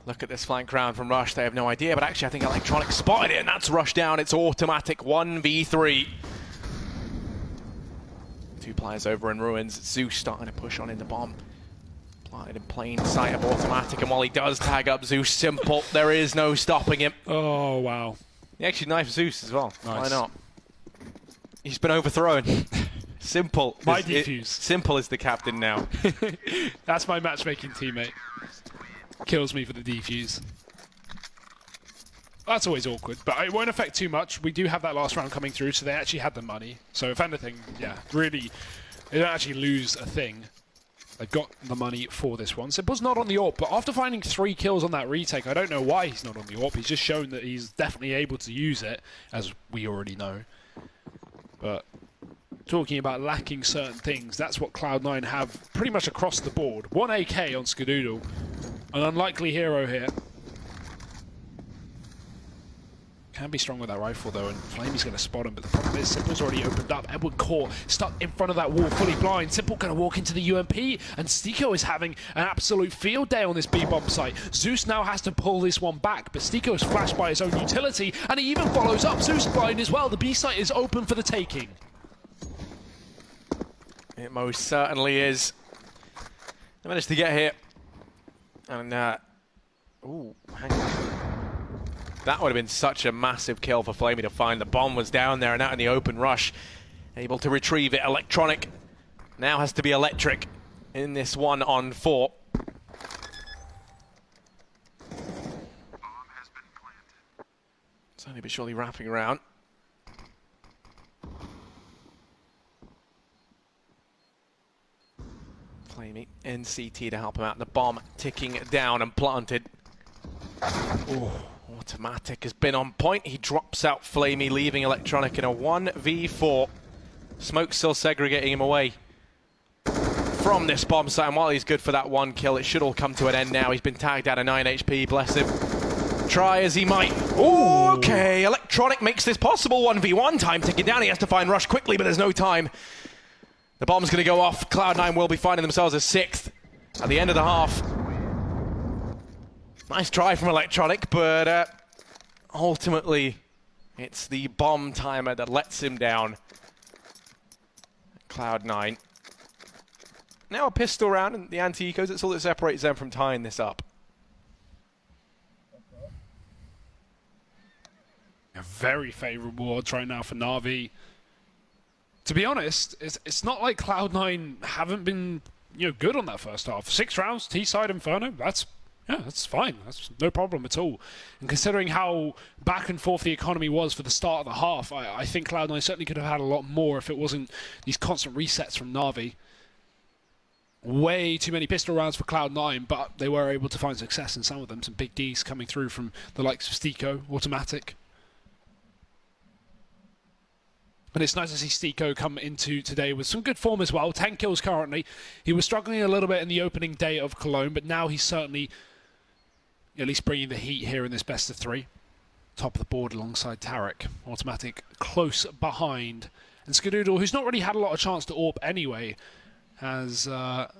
Look at this flank round from Rush. They have no idea, but actually I think Electronic spotted it, and that's Rush down. It's automatic 1v3. 2 players over in ruins. Zeus starting to push on in the bomb. Planted in plain sight of automatic, and while he does tag up Zeus Simple, there is no stopping him. Oh, wow. He actually knifed Zeus as well. Nice. Why not? He's been overthrown. Simple. My defuse. Simple is the captain now. That's my matchmaking teammate. Kills me for the defuse. That's always awkward, but it won't affect too much. We do have that last round coming through, so they actually had the money. So if anything, yeah, really, they don't actually lose a thing. They've got the money for this one. Simple's not on the AWP, but after finding 3 kills on that retake, I don't know why he's not on the AWP. He's just shown that he's definitely able to use it, as we already know. But talking about lacking certain things, that's what Cloud9 have pretty much across the board. 1 AK on Skadoodle. An unlikely hero here. can be strong with that rifle though, and Flamey's going to spot him, but the problem is Simple's already opened up. Edward Core stuck in front of that wall, fully blind. Simple going to walk into the UMP, and Stiko is having an absolute field day on this B-bomb site. Zeus now has to pull this one back, but Stiko is flashed by his own utility, and he even follows up. Zeus blind as well. The B site is open for the taking. It most certainly is. They managed to get here. And, ooh, hang on. That would have been such a massive kill for Flamey to find. The bomb was down there and out in the open rush. Able to retrieve it. Electronic now has to be electric in this 1-on-4. Slowly but surely wrapping around. Flamey in CT to help him out. The bomb ticking down and planted. Ooh, Automatic has been on point. He drops out Flamey, leaving Electronic in a 1v4. Smoke still segregating him away from this bomb site. And while he's good for that one kill, it should all come to an end now. He's been tagged out of 9 HP, bless him. Try as he might. Ooh, okay, Electronic makes this possible. 1v1, time ticking down. He has to find Rush quickly, but there's no time. The bomb's going to go off. Cloud9 will be finding themselves as 6th at the end of the half. Nice try from Electronic, but ultimately it's the bomb timer that lets him down. Cloud9. Now a pistol round and the anti-ecos, it's all that separates them from tying this up. Very favourable odds right now for NaVi. To be honest, it's not like Cloud9 haven't been good on that first half. 6 rounds, T-side Inferno, that's fine. That's no problem at all. And considering how back and forth the economy was for the start of the half, I think Cloud9 certainly could have had a lot more if it wasn't these constant resets from NaVi. Way too many pistol rounds for Cloud9, but they were able to find success in some of them. Some big Ds coming through from the likes of Stiko, Automatic. And it's nice to see Stiko come into today with some good form as well. 10 kills currently. He was struggling a little bit in the opening day of Cologne, but now he's certainly at least bringing the heat here in this best of 3. Top of the board alongside Tarek. Automatic close behind. And Skadoodle, who's not really had a lot of chance to AWP anyway, has fallen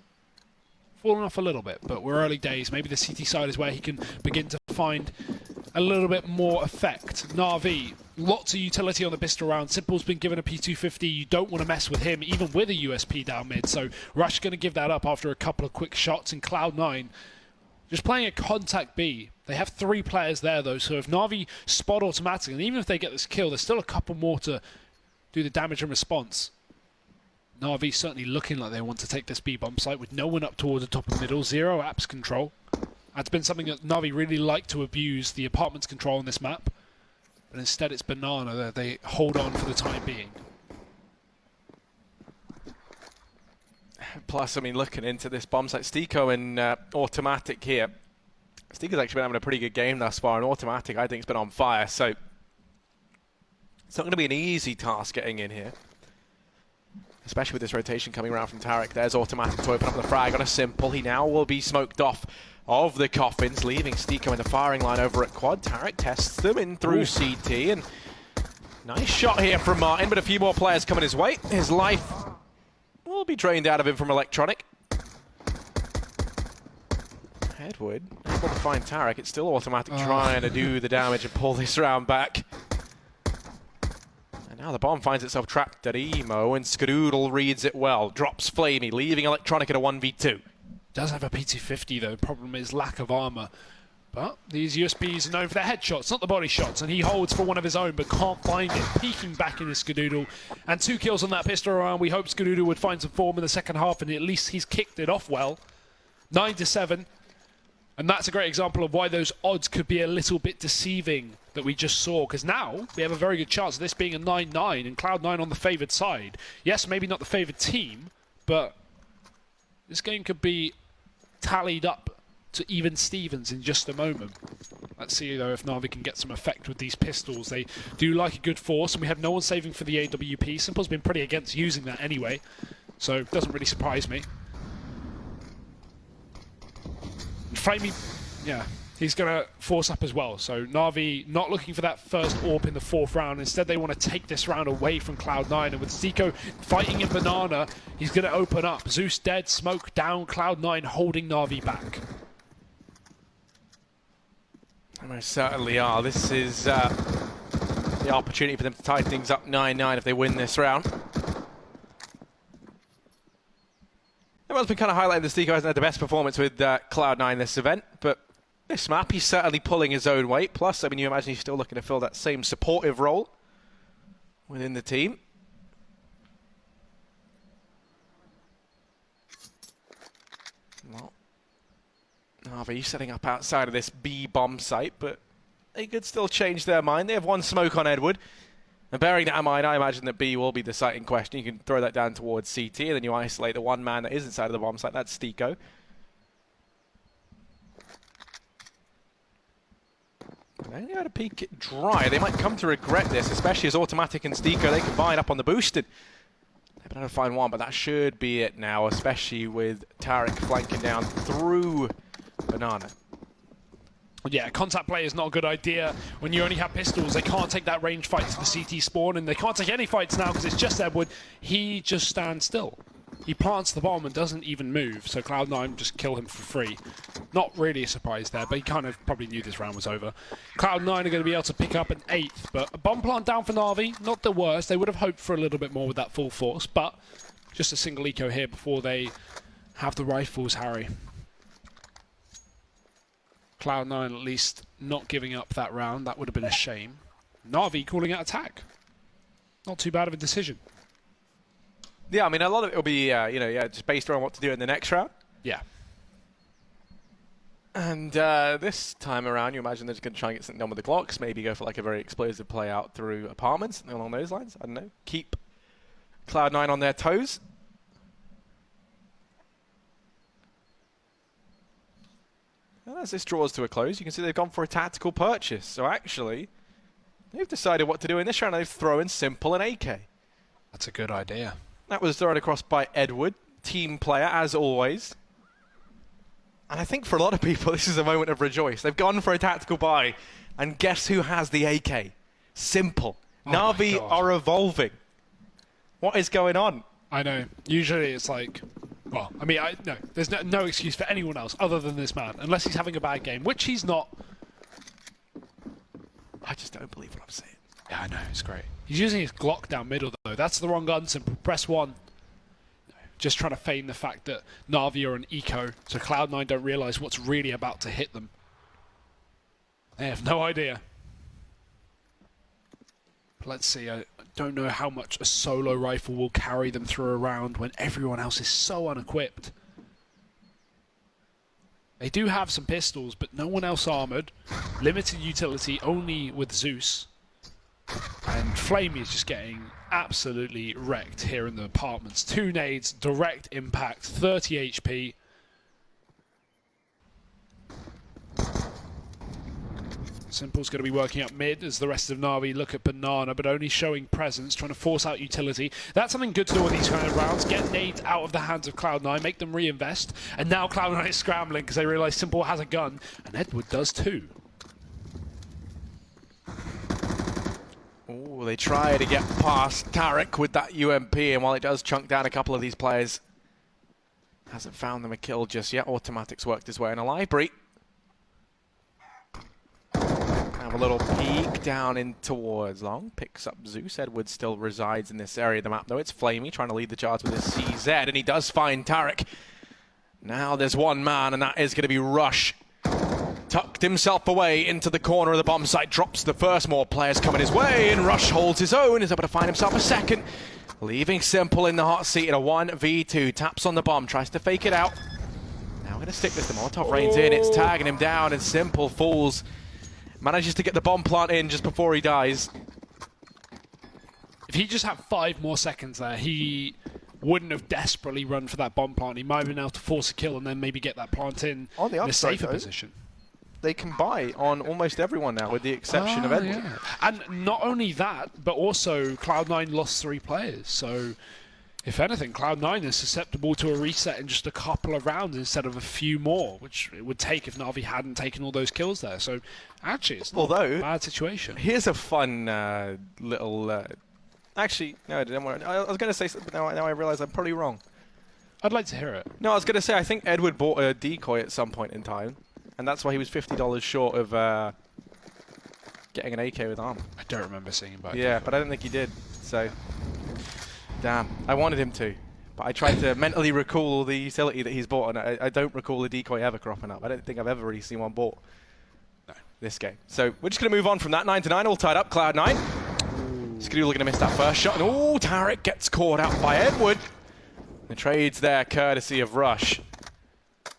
off a little bit. But we're early days. Maybe the CT side is where he can begin to find a little bit more effect. NaVi, lots of utility on the pistol round. Simple's been given a P250. You don't want to mess with him, even with a USP down mid. So Rush going to give that up after a couple of quick shots. And Cloud9 just playing a contact B. They have 3 players there, though. So if NaVi spot Automatic, and even if they get this kill, there's still a couple more to do the damage and response. NaVi certainly looking like they want to take this B-bomb site with no one up towards the top of middle. 0 apps control. That's been something that NaVi really like to abuse, the apartments control on this map. But instead it's Banana that they hold on for the time being. Plus, I mean, looking into this bomb site, Stiko and Automatic here. Stiko's actually been having a pretty good game thus far, and Automatic, I think, has been on fire. So it's not going to be an easy task getting in here. Especially with this rotation coming around from Tarek. There's Automatic to open up the frag on a Simple. He now will be smoked off of the coffins, leaving Stiko in the firing line over at Quad. Tarek tests them in through CT, and nice shot here from Martin, but a few more players coming his way. His life will be drained out of him from Electronic. Edward able to find Tarek. It's still Automatic trying to do the damage and pull this round back. And now the bomb finds itself trapped at Emo, and Skadoodle reads it well. Drops Flamey, leaving Electronic at a 1v2. Does have a P250 though. The problem is lack of armor. But these USBs are known for their headshots, not the body shots, and he holds for one of his own but can't find it. Peeking back in his Skadoodle, and 2 kills on that pistol round. We hope Skadoodle would find some form in the second half, and at least he's kicked it off well. 9-7, and that's a great example of why those odds could be a little bit deceiving that we just saw, because now we have a very good chance of this being a 9-9 and Cloud9 on the favoured side. Yes, maybe not the favoured team, but this game could be tallied up to even Stevens in just a moment. Let's see though if NaVi can get some effect with these pistols. They do like a good force, and we have no one saving for the AWP. Simple's been pretty against using that anyway, so it doesn't really surprise me. Flamey, yeah, he's going to force up as well. So NaVi not looking for that first AWP in the 4th round. Instead, they want to take this round away from Cloud9. And with Zico fighting in Banana, he's going to open up. Zeus dead, smoke down, Cloud9 holding NaVi back. They most certainly are. This is the opportunity for them to tie things up 9-9 if they win this round. Everyone's been kind of highlighting this. Zico hasn't had the best performance with Cloud9 this event, but this map he's certainly pulling his own weight. Plus, I mean, you imagine he's still looking to fill that same supportive role within the team. Well, NaVi setting up outside of this B bomb site, but they could still change their mind. They have one smoke on Edward. And bearing that in mind, I imagine that B will be the site in question. You can throw that down towards CT, and then you isolate the one man that is inside of the bomb site. That's Stico. They only had a peek it dry. They might come to regret this, especially as Automatic and Stico, they combine up on the boosted. They've been able to find one, but that should be it now, especially with Tarek flanking down through Banana. Yeah, contact play is not a good idea when you only have pistols. They can't take that range fight to the CT spawn, and they can't take any fights now because it's just Edward. He just stands still. He plants the bomb and doesn't even move, so Cloud9 just kill him for free. Not really a surprise there, but he kind of probably knew this round was over. Cloud9 are going to be able to pick up an 8th, but a bomb plant down for NaVi, not the worst. They would have hoped for a little bit more with that full force, but just a single eco here before they have the rifles, Harry. Cloud9 at least not giving up that round. That would have been a shame. NaVi calling out attack. Not too bad of a decision. Yeah, I mean, a lot of it will be, just based on what to do in the next round. Yeah. And this time around, you imagine they're just going to try and get something done with the Glocks. Maybe go for like a very explosive play out through apartments, something along those lines. I don't know. Keep Cloud9 on their toes. And as this draws to a close, you can see they've gone for a tactical purchase. So actually, they've decided what to do in this round. They've thrown Simple and AK. That's a good idea. That was thrown across by Edward, team player as always. And I think for a lot of people, this is a moment of rejoice. They've gone for a tactical buy, and guess who has the AK? Simple. Oh NaVi are evolving. What is going on? I know. Usually it's like, well, I mean, no, there's no excuse for anyone else other than this man, unless he's having a bad game, which he's not. I just don't believe what I'm saying. Yeah, I know, it's great. He's using his Glock down middle, though. That's the wrong gun. Simple. Press 1. No, just trying to feign the fact that NaVi are an eco, so Cloud9 don't realise what's really about to hit them. They have no idea. Let's see. I don't know how much a solo rifle will carry them through a round when everyone else is so unequipped. They do have some pistols, but no one else armoured. Limited utility, only with Zeus. And Flamey is just getting absolutely wrecked here in the apartments. 2 nades, direct impact, 30 HP. Simple's going to be working up mid as the rest of NaVi look at Banana, but only showing presence, trying to force out utility. That's something good to do on these kind of rounds. Get nades out of the hands of Cloud9, make them reinvest. And now Cloud9 is scrambling because they realise Simple has a gun, and Edward does too. Oh, they try to get past Tarek with that UMP, and while it does chunk down a couple of these players, hasn't found them a kill just yet. Automatic's worked his way in a library. Have a little peek down in towards long. Picks up Zeus. Edward still resides in this area of the map, though. It's Flamey trying to lead the charge with his CZ, and he does find Tarek. Now there's one man, and that is going to be Rush. Tucked himself away into the corner of the bomb site, drops the first. More players coming his way, and Rush holds his own, is able to find himself a second, leaving Simple in the hot seat in a 1v2. Taps on the bomb, tries to fake it out. Now we're going to stick this. The Molotov rains in, it's tagging him down, and Simple falls. Manages to get the bomb plant in just before he dies. If he just had 5 more seconds there, he wouldn't have desperately run for that bomb plant. He might have been able to force a kill and then maybe get that plant in a safer position. They can buy on almost everyone now, with the exception of Edward. Yeah. And not only that, but also Cloud9 lost 3 players. So If anything, Cloud9 is susceptible to a reset in just a couple of rounds instead of a few more, which it would take if NaVi hadn't taken all those kills there. So, actually, it's not a bad situation. Here's a fun little... Actually, no, I didn't want to... I was going to say something, but now I realize I'm probably wrong. I'd like to hear it. No, I was going to say, I think Edward bought a decoy at some point in time, and that's why he was $50 short of getting an AK with armor. I don't remember seeing him back. Yeah, but I don't think he did, so... Damn, I wanted him to, but I tried to mentally recall the utility that he's bought, and I don't recall the decoy ever cropping up. I don't think I've ever really seen one bought this game. So we're just going to move on from that. 9-9, all tied up, Cloud9. Skadoodle going to miss that first shot, and oh, Tarek gets caught out by Edward. The trade's there, courtesy of Rush. So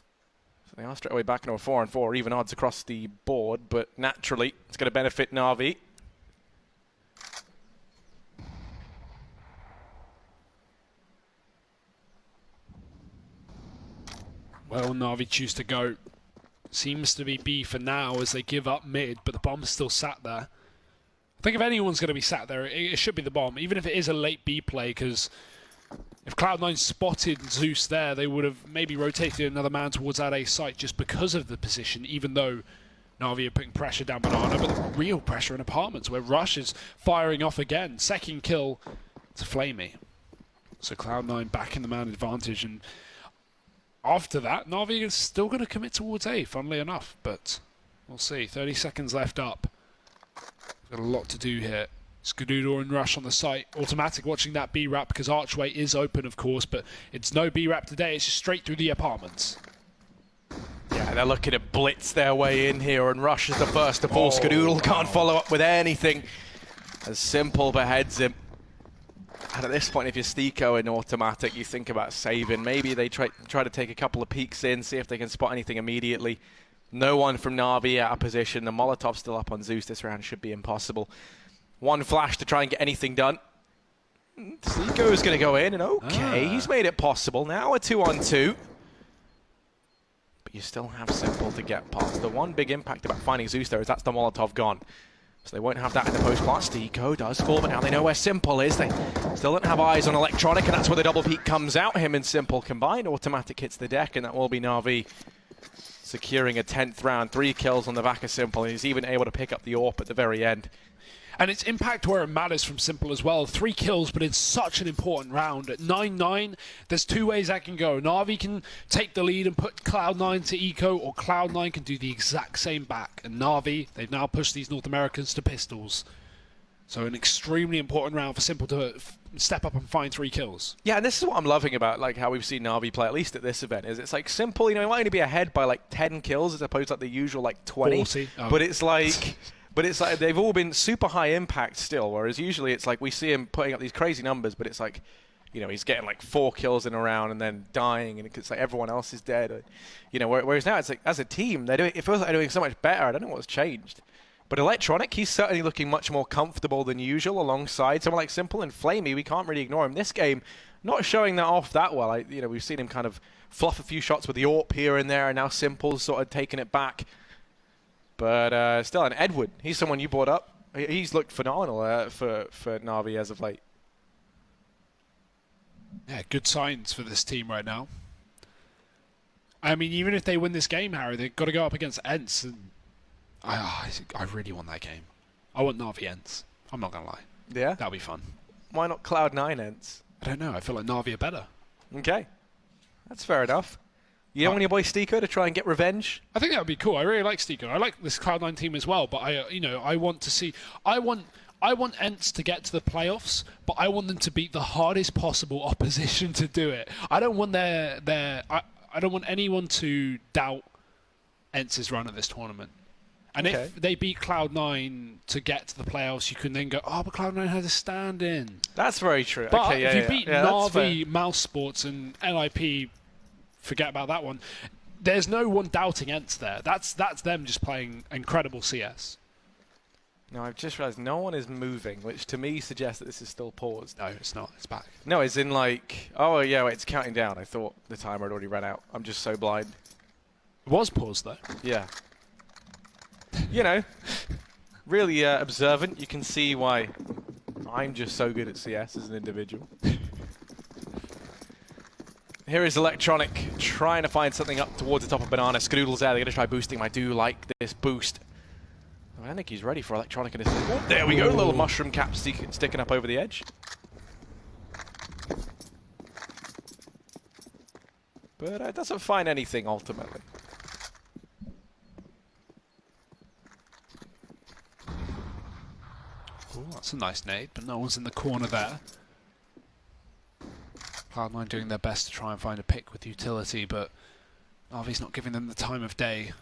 they are straight away back into a 4-on-4, even odds across the board, but naturally it's going to benefit NaVi. Well, NaVi choose to go. Seems to be B for now as they give up mid, but the bomb's still sat there. I think if anyone's going to be sat there, it should be the bomb, even if it is a late B play, because if Cloud9 spotted Zeus there, they would have maybe rotated another man towards that A site just because of the position, even though NaVi are putting pressure down Banana, but the real pressure in apartments, where Rush is firing off again. Second kill to Flamey. So Cloud9 back in the man advantage, and after that, NaVi is still going to commit towards A, funnily enough, but we'll see. 30 seconds left up. Got a lot to do here. Skadoodle and Rush on the site. Automatic watching that B-Rap because Archway is open, of course, but it's no B-Rap today. It's just straight through the apartments. Yeah, they're looking to blitz their way in here, and Rush is the first to fall. Skadoodle can't follow up with anything. As Simple beheads him. And at this point, if you're Stico in automatic, you think about saving. Maybe they try to take a couple of peeks in, see if they can spot anything immediately. No one from NaVi out of position. The Molotov's still up on Zeus. This round should be impossible. One flash to try and get anything done. Stico is going to go in, and okay, he's made it possible. Now a 2-on-2. But you still have Simple to get past. The one big impact about finding Zeus there is that's the Molotov gone. So they won't have that in the post-plant. Stico does fall, but now they know where Simple is. They still don't have eyes on Electronic, and that's where the double peek comes out. Him and Simple combined. Automatic hits the deck, and that will be NaVi securing a 10th round. 3 kills on the back of Simple, and he's even able to pick up the AWP at the very end. And it's impact where it matters from Simple as well. 3 kills, but it's such an important round. At 9-9, there's 2 ways that can go. NaVi can take the lead and put Cloud9 to eco, or Cloud9 can do the exact same back. And NaVi, they've now pushed these North Americans to pistols. So an extremely important round for Simple to step up and find 3 kills. Yeah, and this is what I'm loving about like how we've seen NaVi play, at least at this event, is it's like Simple, you know, he might only be ahead by like 10 kills as opposed to like the usual like 20. 40. Oh. But it's like... But it's like they've all been super high impact still, whereas usually it's like we see him putting up these crazy numbers, but it's like, you know, he's getting like 4 kills in a round and then dying, and it's like everyone else is dead. You know, whereas now it's like as a team, they're doing. It feels like they're doing so much better. I don't know what's changed. But Electronic, he's certainly looking much more comfortable than usual alongside someone like Simple and Flamey. We can't really ignore him. This game, not showing that off that well. You know, we've seen him kind of fluff a few shots with the AWP here and there, and now Simple's sort of taking it back. But still, and Edward, he's someone you brought up. He's looked phenomenal for NaVi as of late. Yeah, good signs for this team right now. I mean, even if they win this game, Harry, they've got to go up against Ents. And I really want that game. I want NaVi Ents. I'm not going to lie. Yeah? That'll be fun. Why not Cloud9 Ents? I don't know. I feel like NaVi are better. Okay. That's fair enough. You don't want your boy Stico to try and get revenge? I think that would be cool. I really like Stico. I like this Cloud9 team as well, but I want to see... I want Ents to get to the playoffs, but I want them to beat the hardest possible opposition to do it. I don't want I don't want anyone to doubt Ents' run at this tournament. And if they beat Cloud9 to get to the playoffs, you can then go, oh, but Cloud9 has a stand-in. That's very true. But okay, if you beat NaVi, fair. Mouse Sports, and LIP, forget about that one. There's no one doubting Ents there. That's them just playing incredible CS. No, I've just realised no one is moving, which to me suggests that this is still paused. No, it's not. It's back. No, it's in like... Oh, yeah, wait, it's counting down. I thought the timer had already run out. I'm just so blind. It was paused, though. Yeah. You know, really observant. You can see why I'm just so good at CS as an individual. Here is Electronic trying to find something up towards the top of Banana. Skadoodle's there. They're going to try boosting him. I do like this boost. I don't think he's ready for Electronic in this. Oh, there we go. A little mushroom cap sticking up over the edge. But it doesn't find anything ultimately. Ooh, that's a nice nade, but no one's in the corner there. Cloud9 doing their best to try and find a pick with utility, but NaVi's not giving them the time of day.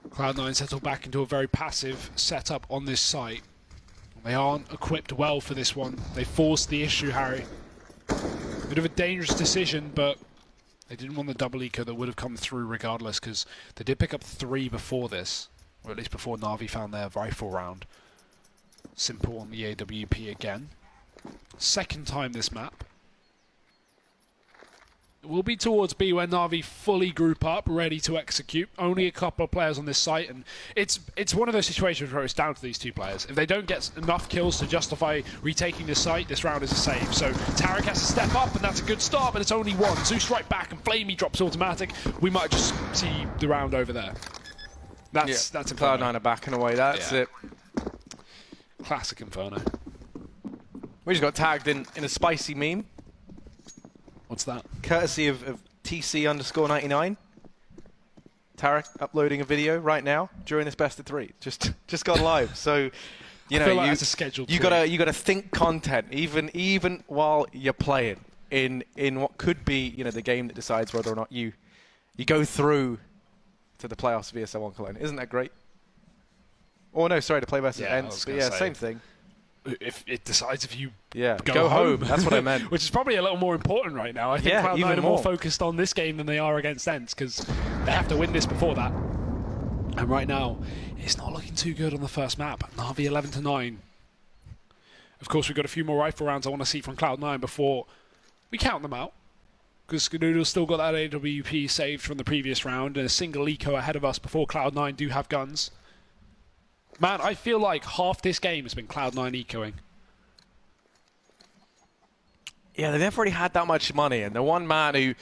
Cloud9 settle back into a very passive setup on this site. They aren't equipped well for this one. They forced the issue, Harry. Bit of a dangerous decision, but they didn't want the double eco that would have come through regardless, because they did pick up 3 before this, or at least before NaVi found their rifle round. Simple on the AWP again. Second time this map. It will be towards B where NaVi fully group up, ready to execute. Only a couple of players on this site, and it's one of those situations where it's down to these 2 players. If they don't get enough kills to justify retaking the site, this round is a save. So Tarek has to step up, and that's a good start, but it's only 1. Zeus right back, and Flamey drops automatic. We might just see the round over there. That's Inferno. Cloud9 are backing away. That's it. Classic Inferno. We just got tagged in a spicy meme. What's that? Courtesy of TC_99. Tarek uploading a video right now during this best of 3. Just gone live. So, you know, like it's a scheduled you gotta think content even while you're playing in what could be, you know, the game that decides whether or not you go through to the playoffs of ESL Cologne. Isn't that great? Oh no, sorry, to play versus ends. But yeah, same thing. If it decides if you go home. That's what I meant. Which is probably a little more important right now. I think Cloud9 are more focused on this game than they are against Ents, because they have to win this before that. And right now, it's not looking too good on the first map. NaVi 11-9. Of course, we've got a few more rifle rounds I want to see from Cloud9 before we count them out, because Skadoodle's still got that AWP saved from the previous round and a single eco ahead of us before Cloud9 do have guns. Man, I feel like half this game has been Cloud9 ecoing. Yeah, they've never really had that much money, and the one man who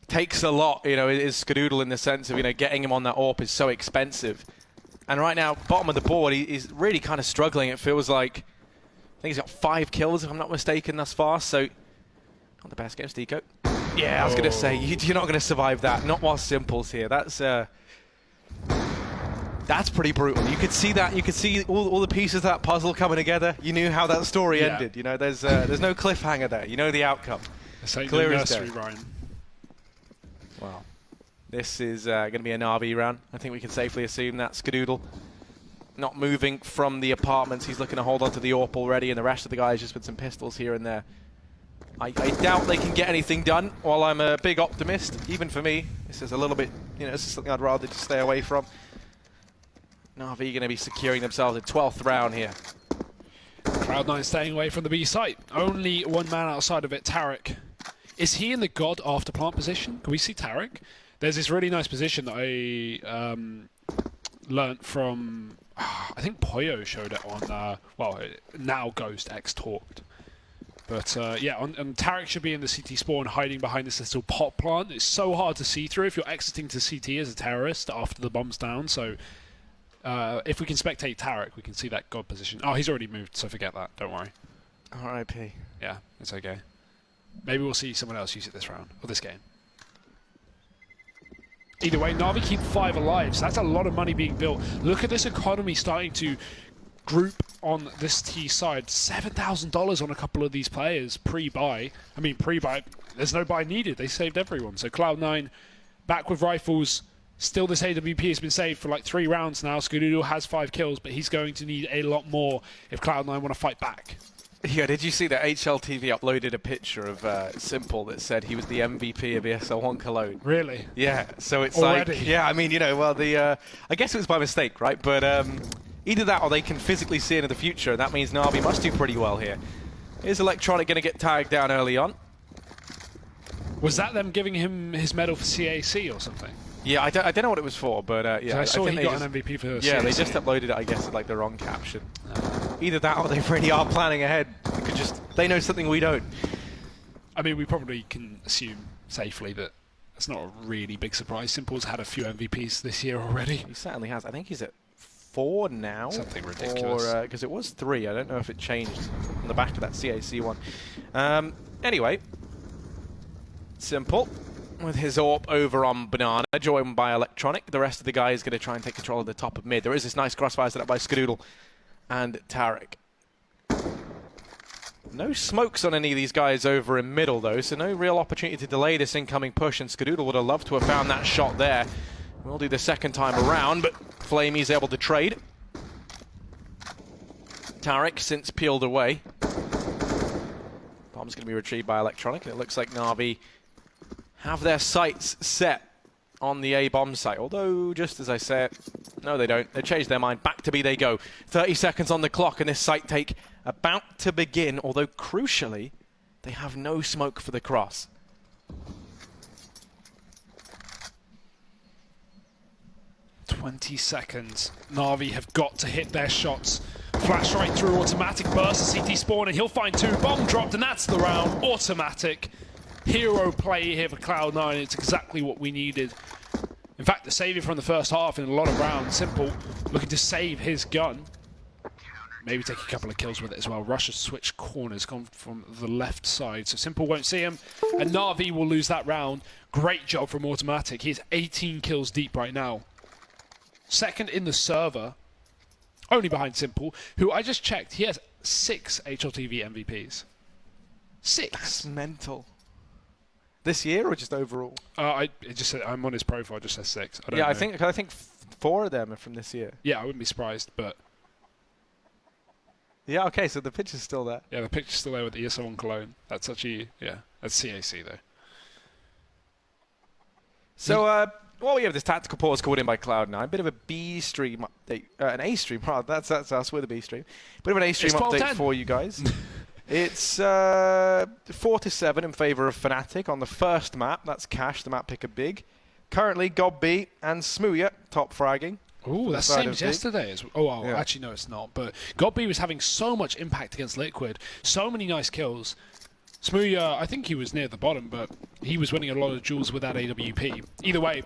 takes a lot, you know, is Skadoodle in the sense of, you know, getting him on that AWP is so expensive. And right now, bottom of the board, he's really kind of struggling. It feels like, I think he's got 5 kills, if I'm not mistaken, thus far, so not the best against Deco. Yeah, I was going to say, you're not going to survive that, not while Simple's here. That's pretty brutal. You could see that. You could see all the pieces of that puzzle coming together. You knew how that story ended. You know, there's no cliffhanger there. You know the outcome. Clear as day. Ryan. Wow. This is going to be a NaVi round. I think we can safely assume that Skadoodle not moving from the apartments. He's looking to hold on to the AWP already, and the rest of the guys just with some pistols here and there. I doubt they can get anything done. While I'm a big optimist, even for me, this is a little bit, you know, this is something I'd rather just stay away from. NaVi going to be securing themselves in 12th round here. Cloud9 staying away from the B site. Only one man outside of it, Tarek. Is he in the God after plant position? Can we see Tarek? There's this really nice position that I learnt from, I think Poyo showed it on, well, now Ghost X Talked. But yeah, and Tarek should be in the CT spawn hiding behind this little pot plant. It's so hard to see through if you're exiting to CT as a terrorist after the bomb's down, so if we can spectate Tarek, we can see that God position. Oh, he's already moved, so forget that. Don't worry. R.I.P. Yeah, it's okay. Maybe we'll see someone else use it this round, or this game. Either way, NaVi keep 5 alive, so that's a lot of money being built. Look at this economy starting to group on this T side. $7,000 on a couple of these players pre-buy. I mean, pre-buy, there's no buy needed. They saved everyone. So Cloud9 back with rifles. Still, this AWP has been saved for like 3 rounds now. Skadoodle has 5 kills, but he's going to need a lot more if Cloud9 want to fight back. Yeah, did you see that HLTV uploaded a picture of Simple that said he was the MVP of ESL Cologne? Really? Yeah, so it's already? Like, yeah, I mean, you know, well, I guess it was by mistake, right? But either that or they can physically see into the future, and that means NaVi must do pretty well here. Is Electronic going to get tagged down early on? Was that them giving him his medal for CAC or something? Yeah, I don't know what it was for, but yeah. I saw think he got an MVP for CAC. Yeah, they just uploaded it, I guess, with like the wrong caption. Either that or they really are planning ahead. They know something we don't. I mean, we probably can assume safely that it's not a really big surprise. Simple's had a few MVPs this year already. He certainly has. I think he's at 4 now. Something ridiculous. Because it was 3. I don't know if it changed on the back of that CAC one. Anyway, Simple with his AWP over on Banana, joined by Electronic. The rest of the guys going to try and take control of the top of mid. There is this nice crossfire set up by Skadoodle and Tarek. No smokes on any of these guys over in middle, though, so no real opportunity to delay this incoming push, and Skadoodle would have loved to have found that shot there. We'll do the second time around, but Flamey's able to trade. Tarek since peeled away. Bomb's going to be retrieved by Electronic, and it looks like NaVi have their sights set on the A bomb site. Although, just as I said, no, they don't. They changed their mind. Back to B they go. 30 seconds on the clock, and this site take about to begin. Although, crucially, they have no smoke for the cross. "20 seconds. NaVi have got to hit their shots. Flash right through, automatic burst, CT spawn, and he'll find 2. Bomb dropped, and that's the round. Automatic. Hero play here for Cloud9. It's exactly what we needed. In fact, the savior from the first half in a lot of rounds. Simple looking to save his gun. Maybe take a couple of kills with it as well. Rush has switched corners, gone from the left side, so Simple won't see him. And NaVi will lose that round. Great job from Automatic. He's 18 kills deep right now. Second in the server, only behind Simple, who I just checked, he has 6 HLTV MVPs. 6. That's mental. This year or just overall? It just said, I'm on his profile, it just says 6. I don't Yeah, know. I think 4 of them are from this year. Yeah, I wouldn't be surprised, but... Yeah, okay, so the pitch is still there. Yeah, the picture's still there with the ESL and Cologne. That's actually, yeah, that's CAC though. So, well, we have this tactical pause called in by Cloud9. Bit of a B stream update, an A stream, rather. That's us with a B stream. Bit of an A stream update for you guys. It's 4-7 in favour of Fnatic on the first map. That's Cash, the map picker big. Currently, Gobby and Smooya top fragging. Ooh, that's the same as yesterday. Oh, well, yeah. Actually, no, it's not. But Godby was having so much impact against Liquid. So many nice kills. Smooya, I think he was near the bottom, but he was winning a lot of duels with that AWP. Either way,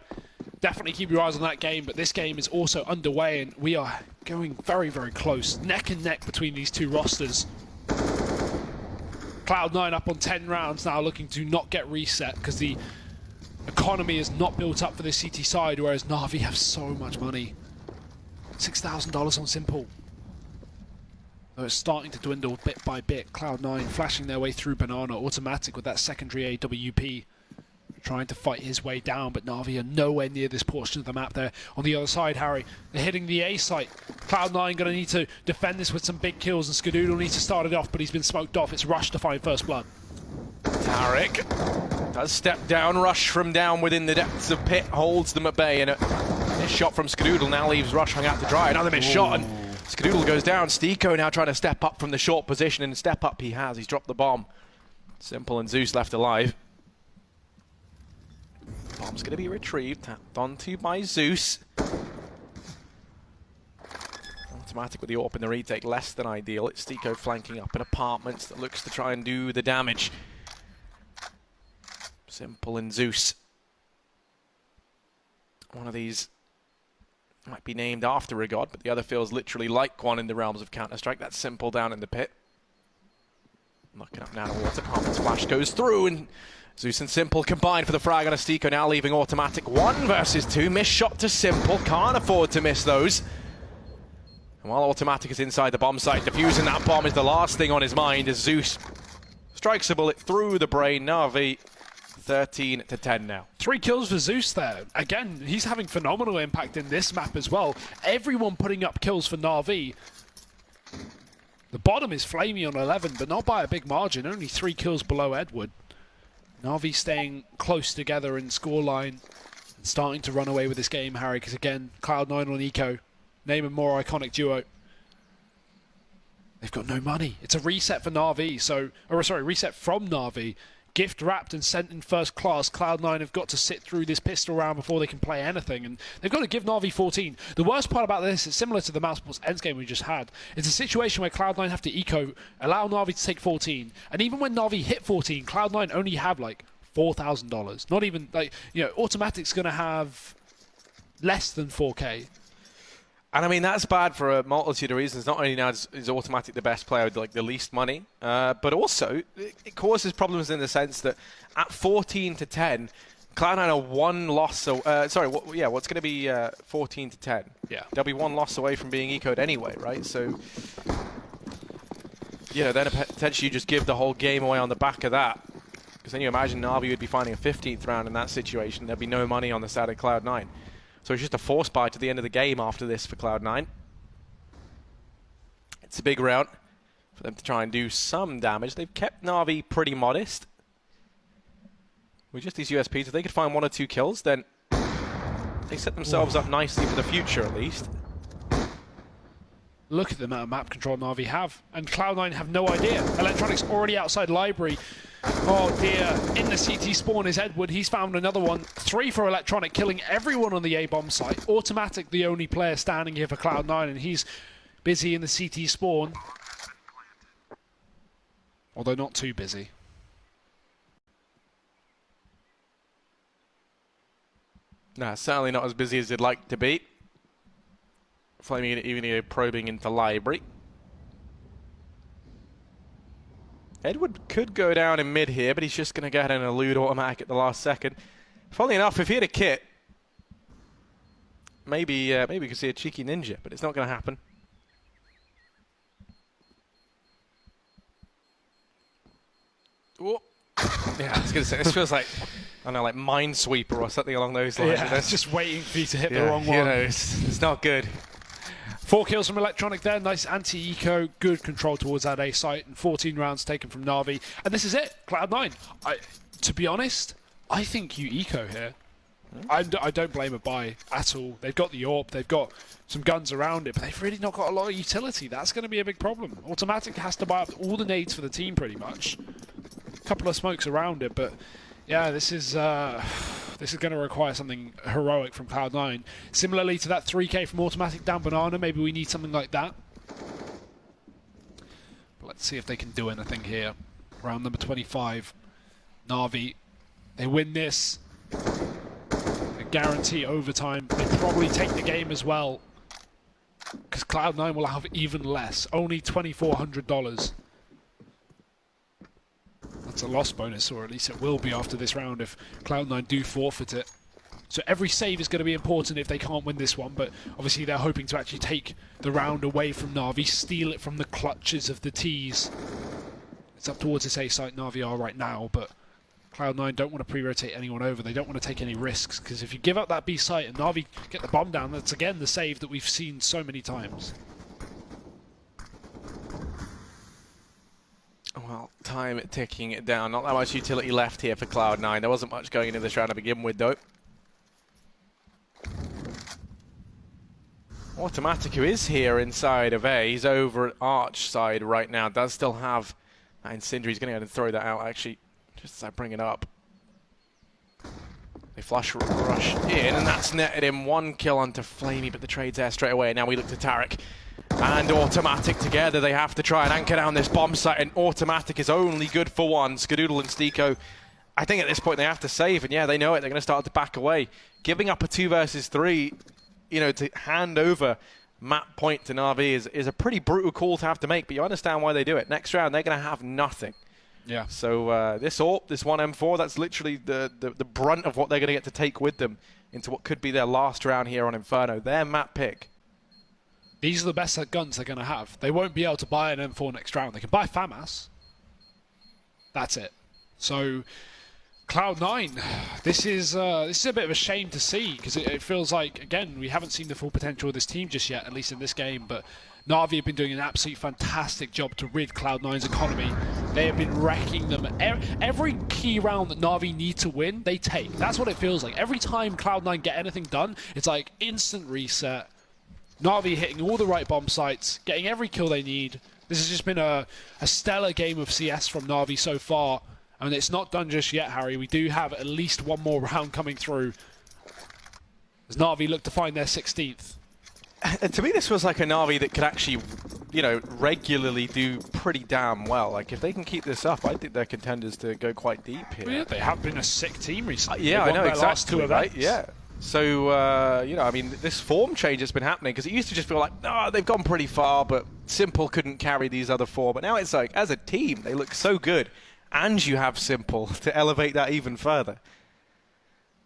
definitely keep your eyes on that game, but this game is also underway, and we are going very, very close. Neck and neck between these two rosters. Cloud9 up on 10 rounds now, looking to not get reset, because the economy is not built up for the CT side, whereas NaVi have so much money. $6,000 on Simple. Though it's starting to dwindle bit by bit. Cloud9 flashing their way through Banana, automatic with that secondary AWP. Trying to fight his way down, but NaVi are nowhere near this portion of the map there. On the other side, Harry, they're hitting the A site. Cloud9 going to need to defend this with some big kills, and Skadoodle needs to start it off, but he's been smoked off. It's Rush to find first blood. Tarek does step down. Rush from down within the depths of pit holds them at bay, and a missed shot from Skadoodle now leaves Rush hung out to dry. Another missed shot, and Skadoodle goes down. Stiko now trying to step up from the short position, and step up he has. He's dropped the bomb. Simple and Zeus left alive. Bomb's going to be retrieved, tapped onto by Zeus. Automatic with the AWP in the retake, less than ideal. It's Stiko flanking up in apartments that looks to try and do the damage. Simple and Zeus. One of these might be named after a god, but the other feels literally like one in the realms of Counter-Strike. That's Simple down in the pit. Looking up now towards apartments. Flash goes through, and Zeus and Simple combined for the frag on a Stiko, now leaving Automatic 1 versus 2. Missed shot to Simple, can't afford to miss those. And while Automatic is inside the bomb site, defusing that bomb is the last thing on his mind as Zeus strikes a bullet through the brain. NaVi 13-10 now. 3 kills for Zeus there. Again, he's having phenomenal impact in this map as well. Everyone putting up kills for NaVi. The bottom is Flamey on 11, but not by a big margin. Only 3 kills below Edward. NaVi staying close together in scoreline and starting to run away with this game, Harry, because again, Cloud9 on Eco. Name a more iconic duo. They've got no money. It's a reset for NaVi, so... Or sorry, reset from NaVi. gift wrapped and sent in first class. Cloud9 have got to sit through this pistol round before they can play anything, and they've got to give NaVi 14. The worst part about this is similar to the Mousesports Ends game we just had. It's a situation where Cloud9 have to eco, allow NaVi to take 14, and even when NaVi hit 14, Cloud9 only have like $4,000. Not even like, you know, Automatic's going to have less than 4K. And I mean, that's bad for a multitude of reasons. Not only now is Automatic the best player with like the least money, but also it causes problems in the sense that at 14 to 10, Cloud9 are one loss. So, sorry, what's going to be 14 to 10? Yeah, they'll be one loss away from being ecoed anyway, right? So, you know, then potentially you just give the whole game away on the back of that. Because then you imagine NaVi would be finding a 15th round in that situation. There'd be no money on the side of Cloud9. So it's just a force buy to the end of the game after this for Cloud9. It's a big round for them to try and do some damage. They've kept NaVi pretty modest. With just these USPs, if they could find 1 or 2 kills, then they set themselves up nicely for the future at least. Look at the amount of map control NaVi have, and Cloud9 have no idea. Electronics already outside library. Oh dear, in the CT spawn is Edward. He's found another one. 3 for Electronic, killing everyone on the A-bomb site. Automatic, the only player standing here for Cloud9, and he's busy in the CT spawn. Although not too busy. No, certainly not as busy as they'd like to be. Flaming even probing into library. Edward could go down in mid here, but he's just going to go ahead and elude Automatic at the last second. Funnily enough, if he had a kit, maybe we could see a cheeky ninja, but it's not going to happen. Whoa. Yeah, I was going to say, this feels like, I don't know, like Minesweeper or something along those lines. Yeah, it's just waiting for you to hit the wrong one. You know, it's not good. 4 kills from Electronic there, nice anti-eco, good control towards that A site, and 14 rounds taken from NaVi. And this is it, Cloud9. To be honest, I think you eco here. I don't blame a buy at all. They've got the AWP, they've got some guns around it, but they've really not got a lot of utility. That's going to be a big problem. Automatic has to buy up all the nades for the team pretty much. A couple of smokes around it, but yeah, this is going to require something heroic from Cloud9. Similarly to that 3K from Automatic down Banana, maybe we need something like that. But let's see if they can do anything here. Round number 25. NaVi, they win this. They guarantee overtime. They probably take the game as well, because Cloud9 will have even less. Only $2,400. That's a loss bonus, or at least it will be after this round if Cloud9 do forfeit it. So every save is going to be important if they can't win this one, but obviously they're hoping to actually take the round away from NaVi, steal it from the clutches of the T's. It's up towards this A site NaVi are right now, but Cloud9 don't want to pre-rotate anyone over. They don't want to take any risks, because if you give up that B site and NaVi get the bomb down, that's again the save that we've seen so many times. Well, time ticking it down. Not that much utility left here for Cloud9. There wasn't much going into this round to begin with, though. Automatic, who is here inside of A, he's over at Arch side right now. Does still have that Incendiary. He's going to go ahead and throw that out, actually, just as I bring it up. They flush rush in, and that's netted him 1 kill onto Flamey, but the trade's there straight away. Now we look to Tarek and Automatic together. They have to try and anchor down this bomb site, and Automatic is only good for 1. Skadoodle and Stiko, I think at this point they have to save, and yeah, they know it. They're going to start to back away. Giving up a 2 versus 3, you know, to hand over map point to NaVi is a pretty brutal call to have to make, but you understand why they do it. Next round, they're going to have nothing. Yeah. So this AWP, this 1M4, that's literally the brunt of what they're going to get to take with them into what could be their last round here on Inferno. Their map pick. These are the best guns they're going to have. They won't be able to buy an M4 next round. They can buy FAMAS. That's it. So Cloud9, this is a bit of a shame to see, because it feels like, again, we haven't seen the full potential of this team just yet, at least in this game, but NaVi have been doing an absolutely fantastic job to rid Cloud9's economy. They have been wrecking them. Every key round that NaVi need to win, they take. That's what it feels like. Every time Cloud9 get anything done, it's like instant reset. NaVi hitting all the right bomb sites, getting every kill they need. This has just been a stellar game of CS from NaVi so far. And it's not done just yet, Harry. We do have at least one more round coming through as NaVi look to find their 16th. And to me, this was like a NaVi that could actually, you know, regularly do pretty damn well. Like, if they can keep this up, I think they're contenders to go quite deep here. Well, yeah, they have been a sick team recently. Yeah, I know, exactly. Last two events. Right? Yeah. So, you know, I mean, this form change has been happening because it used to just feel like, no, they've gone pretty far, but Simple couldn't carry these other four. But now it's like, as a team, they look so good. And you have Simple to elevate that even further.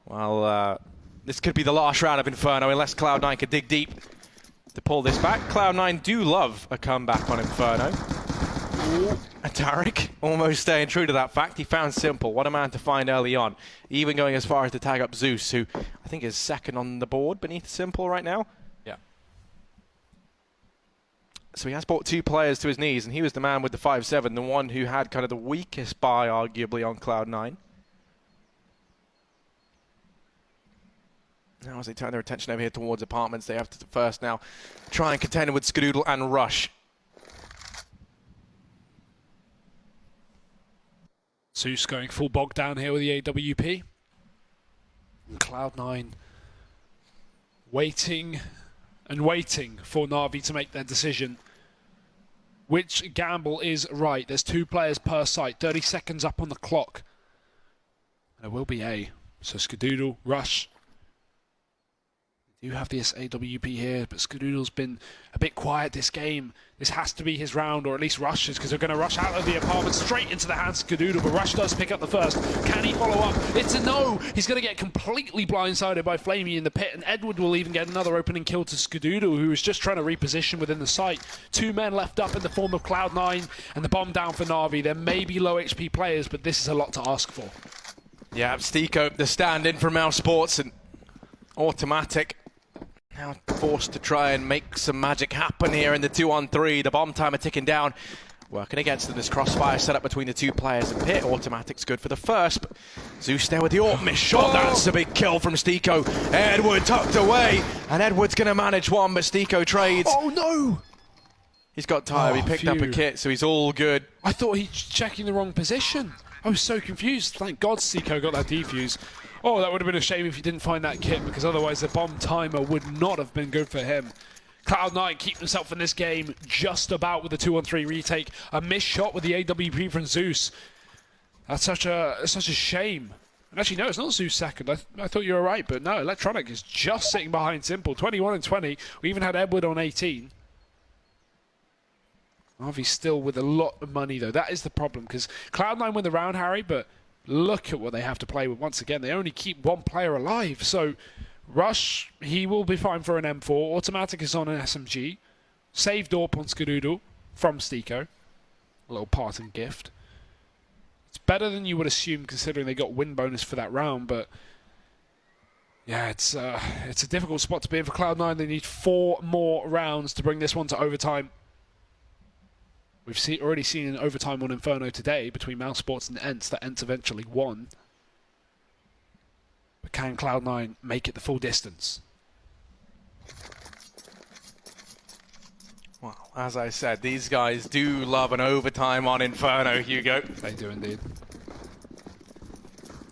Well, this could be the last round of Inferno unless Cloud9 could dig deep to pull this back. Cloud9 do love a comeback on Inferno. And Tarek almost staying true to that fact. He found Simple. What a man to find early on. Even going as far as to tag up Zeus, who I think is second on the board beneath Simple right now. Yeah. So he has brought two players to his knees, and he was the man with the 5-7, the one who had kind of the weakest buy, arguably, on Cloud9. Now as they turn their attention over here towards apartments, they have to first now try and contend with Skadoodle and Rush. Zeus going full bog down here with the AWP. And Cloud9 waiting and waiting for NaVi to make their decision. Which gamble is right? There's 2 players per site, 30 seconds up on the clock. And it will be A. So Skadoodle, Rush. We do have this AWP here, but Skadoodle's been a bit quiet this game. This has to be his round, or at least Rush's, because they're going to rush out of the apartment straight into the hands of Skadoodle, but Rush does pick up the first. Can he follow up? It's a no! He's going to get completely blindsided by Flamey in the pit, and Edward will even get another opening kill to Skadoodle, who is just trying to reposition within the site. 2 men left up in the form of Cloud9, and the bomb down for NaVi. There may be low HP players, but this is a lot to ask for. Yeah, Stiko, the stand-in for Mouse Sports, and Automatic now forced to try and make some magic happen here in the 2-on-3. The bomb timer ticking down. Working against them, this crossfire set up between the 2 players. And Pit, Automatic's good for the first. But Zeus there with the AWP miss shot. That's a big kill from Stiko. Edward tucked away. And Edward's going to manage one, but Stiko trades. Oh, no! He's got tired. He picked up a kit, so he's all good. I thought he's checking the wrong position. I was so confused. Thank God Stiko got that defuse. Oh, that would have been a shame if he didn't find that kit, because otherwise the bomb timer would not have been good for him. Cloud9 keep himself in this game just about with the 2-on-3 retake. A missed shot with the AWP from Zeus. That's such a shame. And actually, no, it's not Zeus second. I thought you were right, but no, Electronic is just sitting behind Simple. 21 and 20. We even had Edward on 18. NaVi's still with a lot of money, though. That is the problem, because Cloud9 win the round, Harry, but look at what they have to play with. Once again, they only keep 1 player alive. So Rush, he will be fine for an M4. Automatic is on an SMG. Saved AWP on Skadoodle from Stiko. A little parting gift. It's better than you would assume, considering they got win bonus for that round, but yeah, it's a difficult spot to be in for Cloud9. They need 4 more rounds to bring this one to overtime. We've already seen an overtime on Inferno today between Mouse Sports and Ents, that Ents eventually won. But can Cloud9 make it the full distance? Well, as I said, these guys do love an overtime on Inferno, Hugo. They do indeed.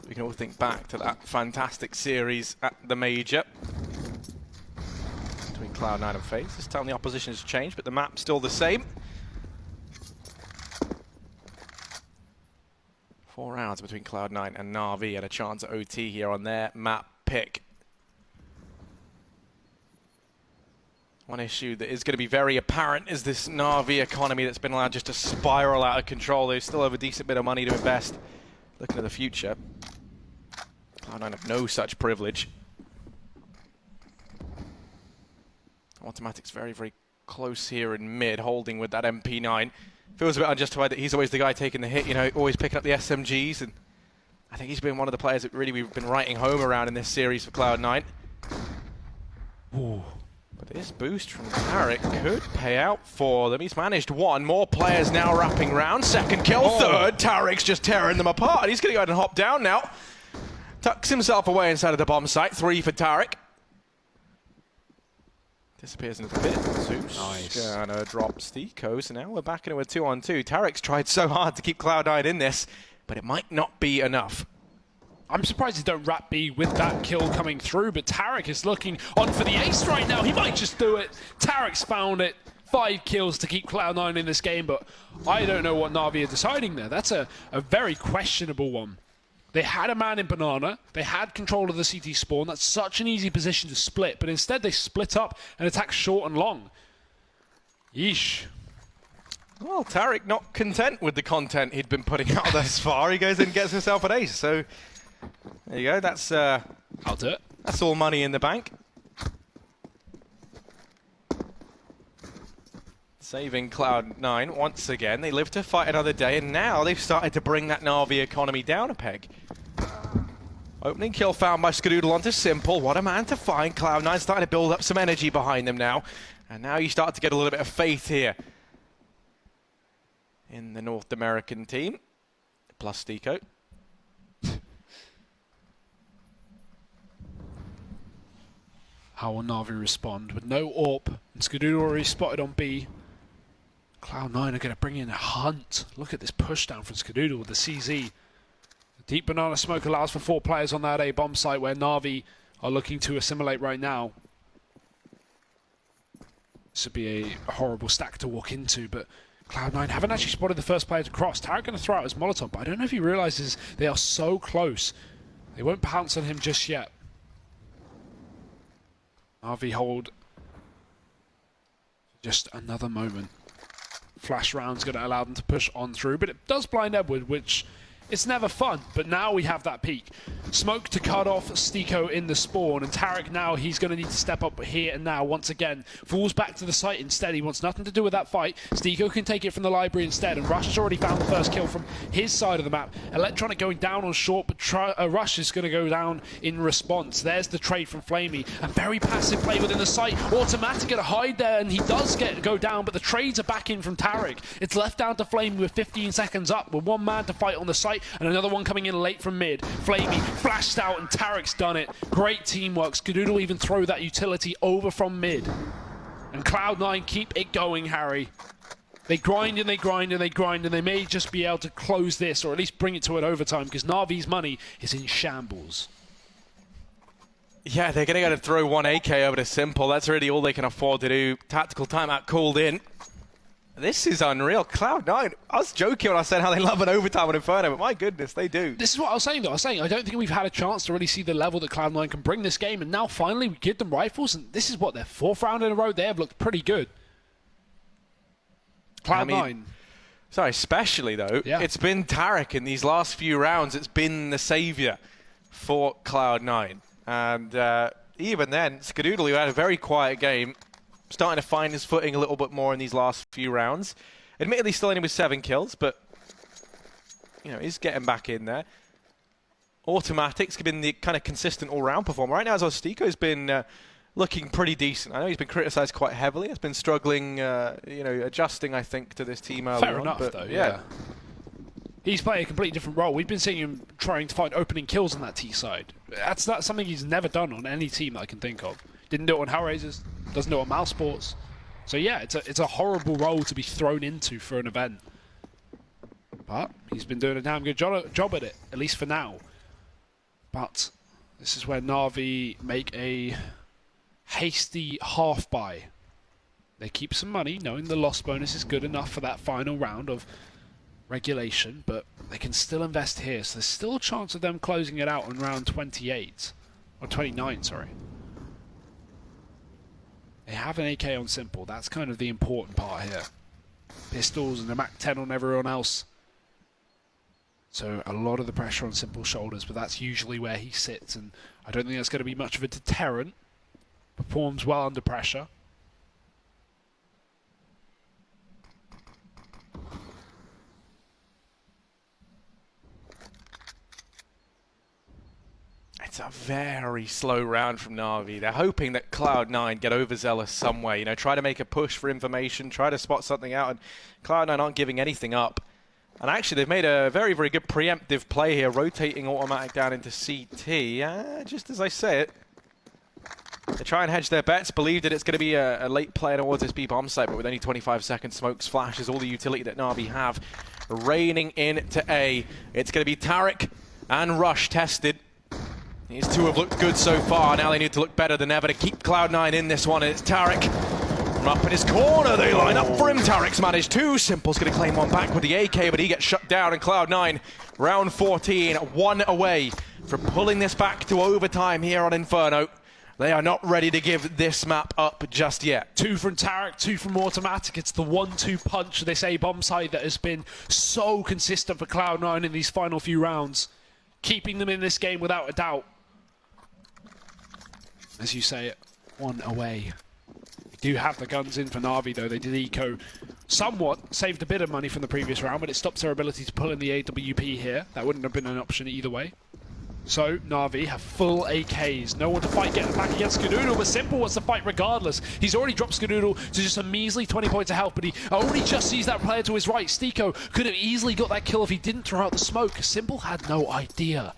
We can all think back to that fantastic series at the Major between Cloud9 and FaZe. This time the opposition has changed, but the map's still the same. 4 rounds between Cloud9 and NaVi, and a chance at OT here on their map pick. One issue that is going to be very apparent is this NaVi economy that's been allowed just to spiral out of control. They still have a decent bit of money to invest. Looking at the future, Cloud9 have no such privilege. Automatic's very, very close here in mid, holding with that MP9. Feels a bit unjustified that he's always the guy taking the hit, you know, always picking up the SMGs, and I think he's been one of the players that really we've been writing home around in this series for Cloud9. Ooh. But this boost from Tarek could pay out for them. He's managed 1. More players now wrapping round. Second kill, third. Tarek's just tearing them apart. He's going to go ahead and hop down now. Tucks himself away inside of the bomb site. 3 for Tarek. Disappears into the pit. Zeus gonna drop Stiko, so now we're back into a 2-on-2. Tarek's tried so hard to keep Cloud9 in this. but it might not be enough. I'm surprised they don't wrap B with that kill coming through, but Tarek is looking on for the ace right now. He might just do it. Tarek's found it. 5 kills to keep Cloud9 in this game, but I don't know what NaVi are deciding there. That's a very questionable one. They had a man in Banana. They had control of the CT spawn. That's such an easy position to split, but instead they split up and attack short and long. Yeesh. Well, Tarek not content with the content he'd been putting out thus far. He goes and gets himself an ace, so there you go. That's I'll do it. That's all money in the bank. Saving Cloud9 once again. They live to fight another day, and now they've started to bring that NaVi economy down a peg. Opening kill found by Skadoodle onto Simple. What a man to find. Cloud9 starting to build up some energy behind them now. And now you start to get a little bit of faith here in the North American team. Plus Stico. How will NaVi respond? With no AWP, and Skadoodle already spotted on B. Cloud9 are going to bring in a hunt. Look at this pushdown from Skadoodle with the CZ. The deep banana smoke allows for 4 players on that A bomb site where NaVi are looking to assimilate right now. This would be a horrible stack to walk into, but Cloud9 haven't actually spotted the first player to cross. Tarek going to throw out his Molotov, but I don't know if he realizes they are so close. They won't pounce on him just yet. NaVi hold just another moment. Flash round's going to allow them to push on through, but it does blind Edward, which it's never fun. But now we have that peak. Smoke to cut off Stico in the spawn, and Tarek now, he's going to need to step up here and now once again. Falls back to the site instead. He wants nothing to do with that fight. Stico can take it from the library instead, and Rush has already found the first kill from his side of the map. Electronic going down on short, but Rush is going to go down in response. There's the trade from Flamey. A very passive play within the site. Automatic going to hide there, and he does go down, but the trades are back in from Tarek. It's left down to Flamey with 15 seconds up, with 1 man to fight on the site, and another one coming in late from mid. Flamey flashed out, and Tarek's done it. Great teamwork. Skadoodle even throw that utility over from mid. And Cloud9 keep it going, Harry. They grind and they grind and they grind, and they may just be able to close this, or at least bring it to an overtime, because NaVi's money is in shambles. Yeah, they're going to throw 1 AK over to Simple. That's really all they can afford to do. Tactical timeout called in. This is unreal. Cloud9, I was joking when I said how they love an overtime on Inferno, but my goodness, they do. This is what I was saying, though. I was saying I don't think we've had a chance to really see the level that Cloud9 can bring this game, and now finally we give them rifles, and this is what, their 4th round in a row. They have looked pretty good. Cloud9. Sorry, especially, though, it's been Tarek in these last few rounds. It's been the saviour for Cloud9. And even then, Skadoodle, who had a very quiet game, starting to find his footing a little bit more in these last few rounds. Admittedly, still only with 7 kills, but you know, he's getting back in there. Automatic's been the kind of consistent all-round performer. Right now, as Stico's been looking pretty decent. I know he's been criticised quite heavily. He's been struggling, you know, adjusting, I think, to this team early on. Fair enough, but though, yeah. He's playing a completely different role. We've been seeing him trying to find opening kills on that T side. That's something he's never done on any team that I can think of. Didn't do it on Hellraisers, doesn't do it on Mouse Sports. So yeah, it's a horrible role to be thrown into for an event. But he's been doing a damn good job at it, at least for now. But this is where NaVi make a hasty half buy. They keep some money, knowing the loss bonus is good enough for that final round of regulation, but they can still invest here, so there's still a chance of them closing it out on round 28. Or 29, sorry. They have an AK on Simple. That's kind of the important part here. Pistols and a MAC-10 on everyone else. So a lot of the pressure on Simple's shoulders, but that's usually where he sits, and I don't think that's going to be much of a deterrent. Performs well under pressure. It's a very slow round from NaVi. They're hoping that Cloud9 get overzealous somewhere. You know, try to make a push for information, try to spot something out, and Cloud9 aren't giving anything up. And actually, they've made a very, very good preemptive play here, rotating automatic down into CT. Just as I say it, they try and hedge their bets, believe that it's going to be a late play towards this B bomb site, but with only 25 seconds, smokes, flashes, all the utility that NaVi have. raining into A. It's going to be Tarek and Rush tested. These two have looked good so far. Now they need to look better than ever to keep Cloud9 in this one. And it's Tarek from up in his corner. They line up for him. Tarek's managed two. Simple's going to claim one back with the AK, but he gets shut down. And Cloud9, round 14, one away from pulling this back to overtime here on Inferno. They are not ready to give this map up just yet. 2 from Tarek, 2 from Automatic. It's the 1-2 punch of this A-bomb side that has been so consistent for Cloud9 in these final few rounds, keeping them in this game without a doubt. As you say it, one away. We do have the guns in for NaVi though. They did eco somewhat, saved a bit of money from the previous round, but it stops their ability to pull in the AWP here. That wouldn't have been an option either way. So, NaVi have full AKs. No one to fight getting back against Skadoodle, but Simple wants to fight regardless. He's already dropped Skadoodle to just a measly 20 points of health, but he only just sees that player to his right. Stiko could have easily got that kill if he didn't throw out the smoke. Simple had no idea.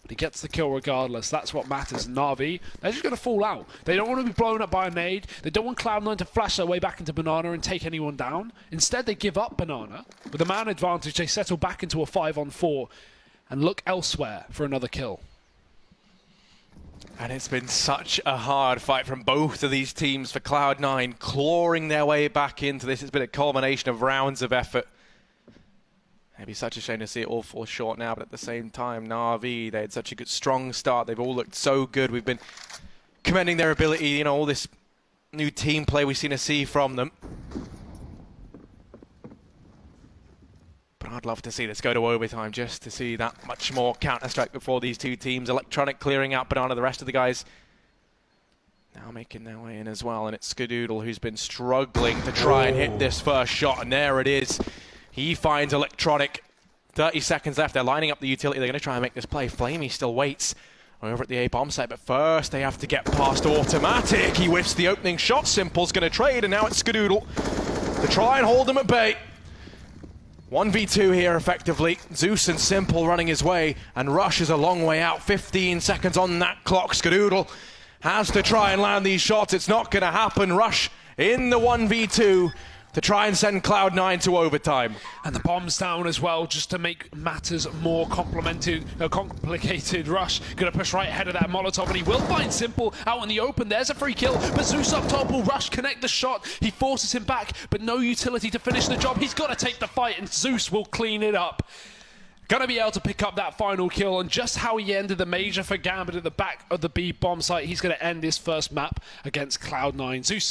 But he gets the kill regardless. That's what matters. NaVi, they're just going to fall out. They don't want to be blown up by a nade. They don't want Cloud9 to flash their way back into Banana and take anyone down. Instead, they give up Banana. With a man advantage, they settle back into a 5-on-4 and look elsewhere for another kill. And it's been such a hard fight from both of these teams for Cloud9, clawing their way back into this. It's been a culmination of rounds of effort. It'd be such a shame to see it all fall short now, but at the same time, NaVi, they had such a good, strong start. They've all looked so good. We've been commending their ability, you know, all this new team play we've seen to see from them. But I'd love to see this go to overtime just to see that much more Counter-Strike before these two teams. Electronic clearing out Banana, the rest of the guys now making their way in as well. And it's Skadoodle who's been struggling to try and hit this first shot. And there it is. He finds Electronic. 30 seconds left. They're lining up the utility. They're going to try and make this play. Flamey still waits over at the A-bomb site. But first, they have to get past Automatic. He whiffs the opening shot. Simple's going to trade. And now it's Skadoodle to try and hold them at bay. 1v2 here, effectively. Zeus and Simple running his way, and Rush is a long way out. 15 seconds on that clock. Skadoodle has to try and land these shots. It's not going to happen. Rush in the 1v2 to try and send Cloud9 to overtime. And the bomb's down as well, just to make matters more complicated. Rush gonna push right ahead of that Molotov, and he will find Simple out in the open. There's a free kill, but Zeus up top will Rush connect the shot. He forces him back, but no utility to finish the job. He's got to take the fight, and Zeus will clean it up. Gonna be able to pick up that final kill, and just how he ended the major for Gambit at the back of the B bomb site, he's gonna end his first map against Cloud9. Zeus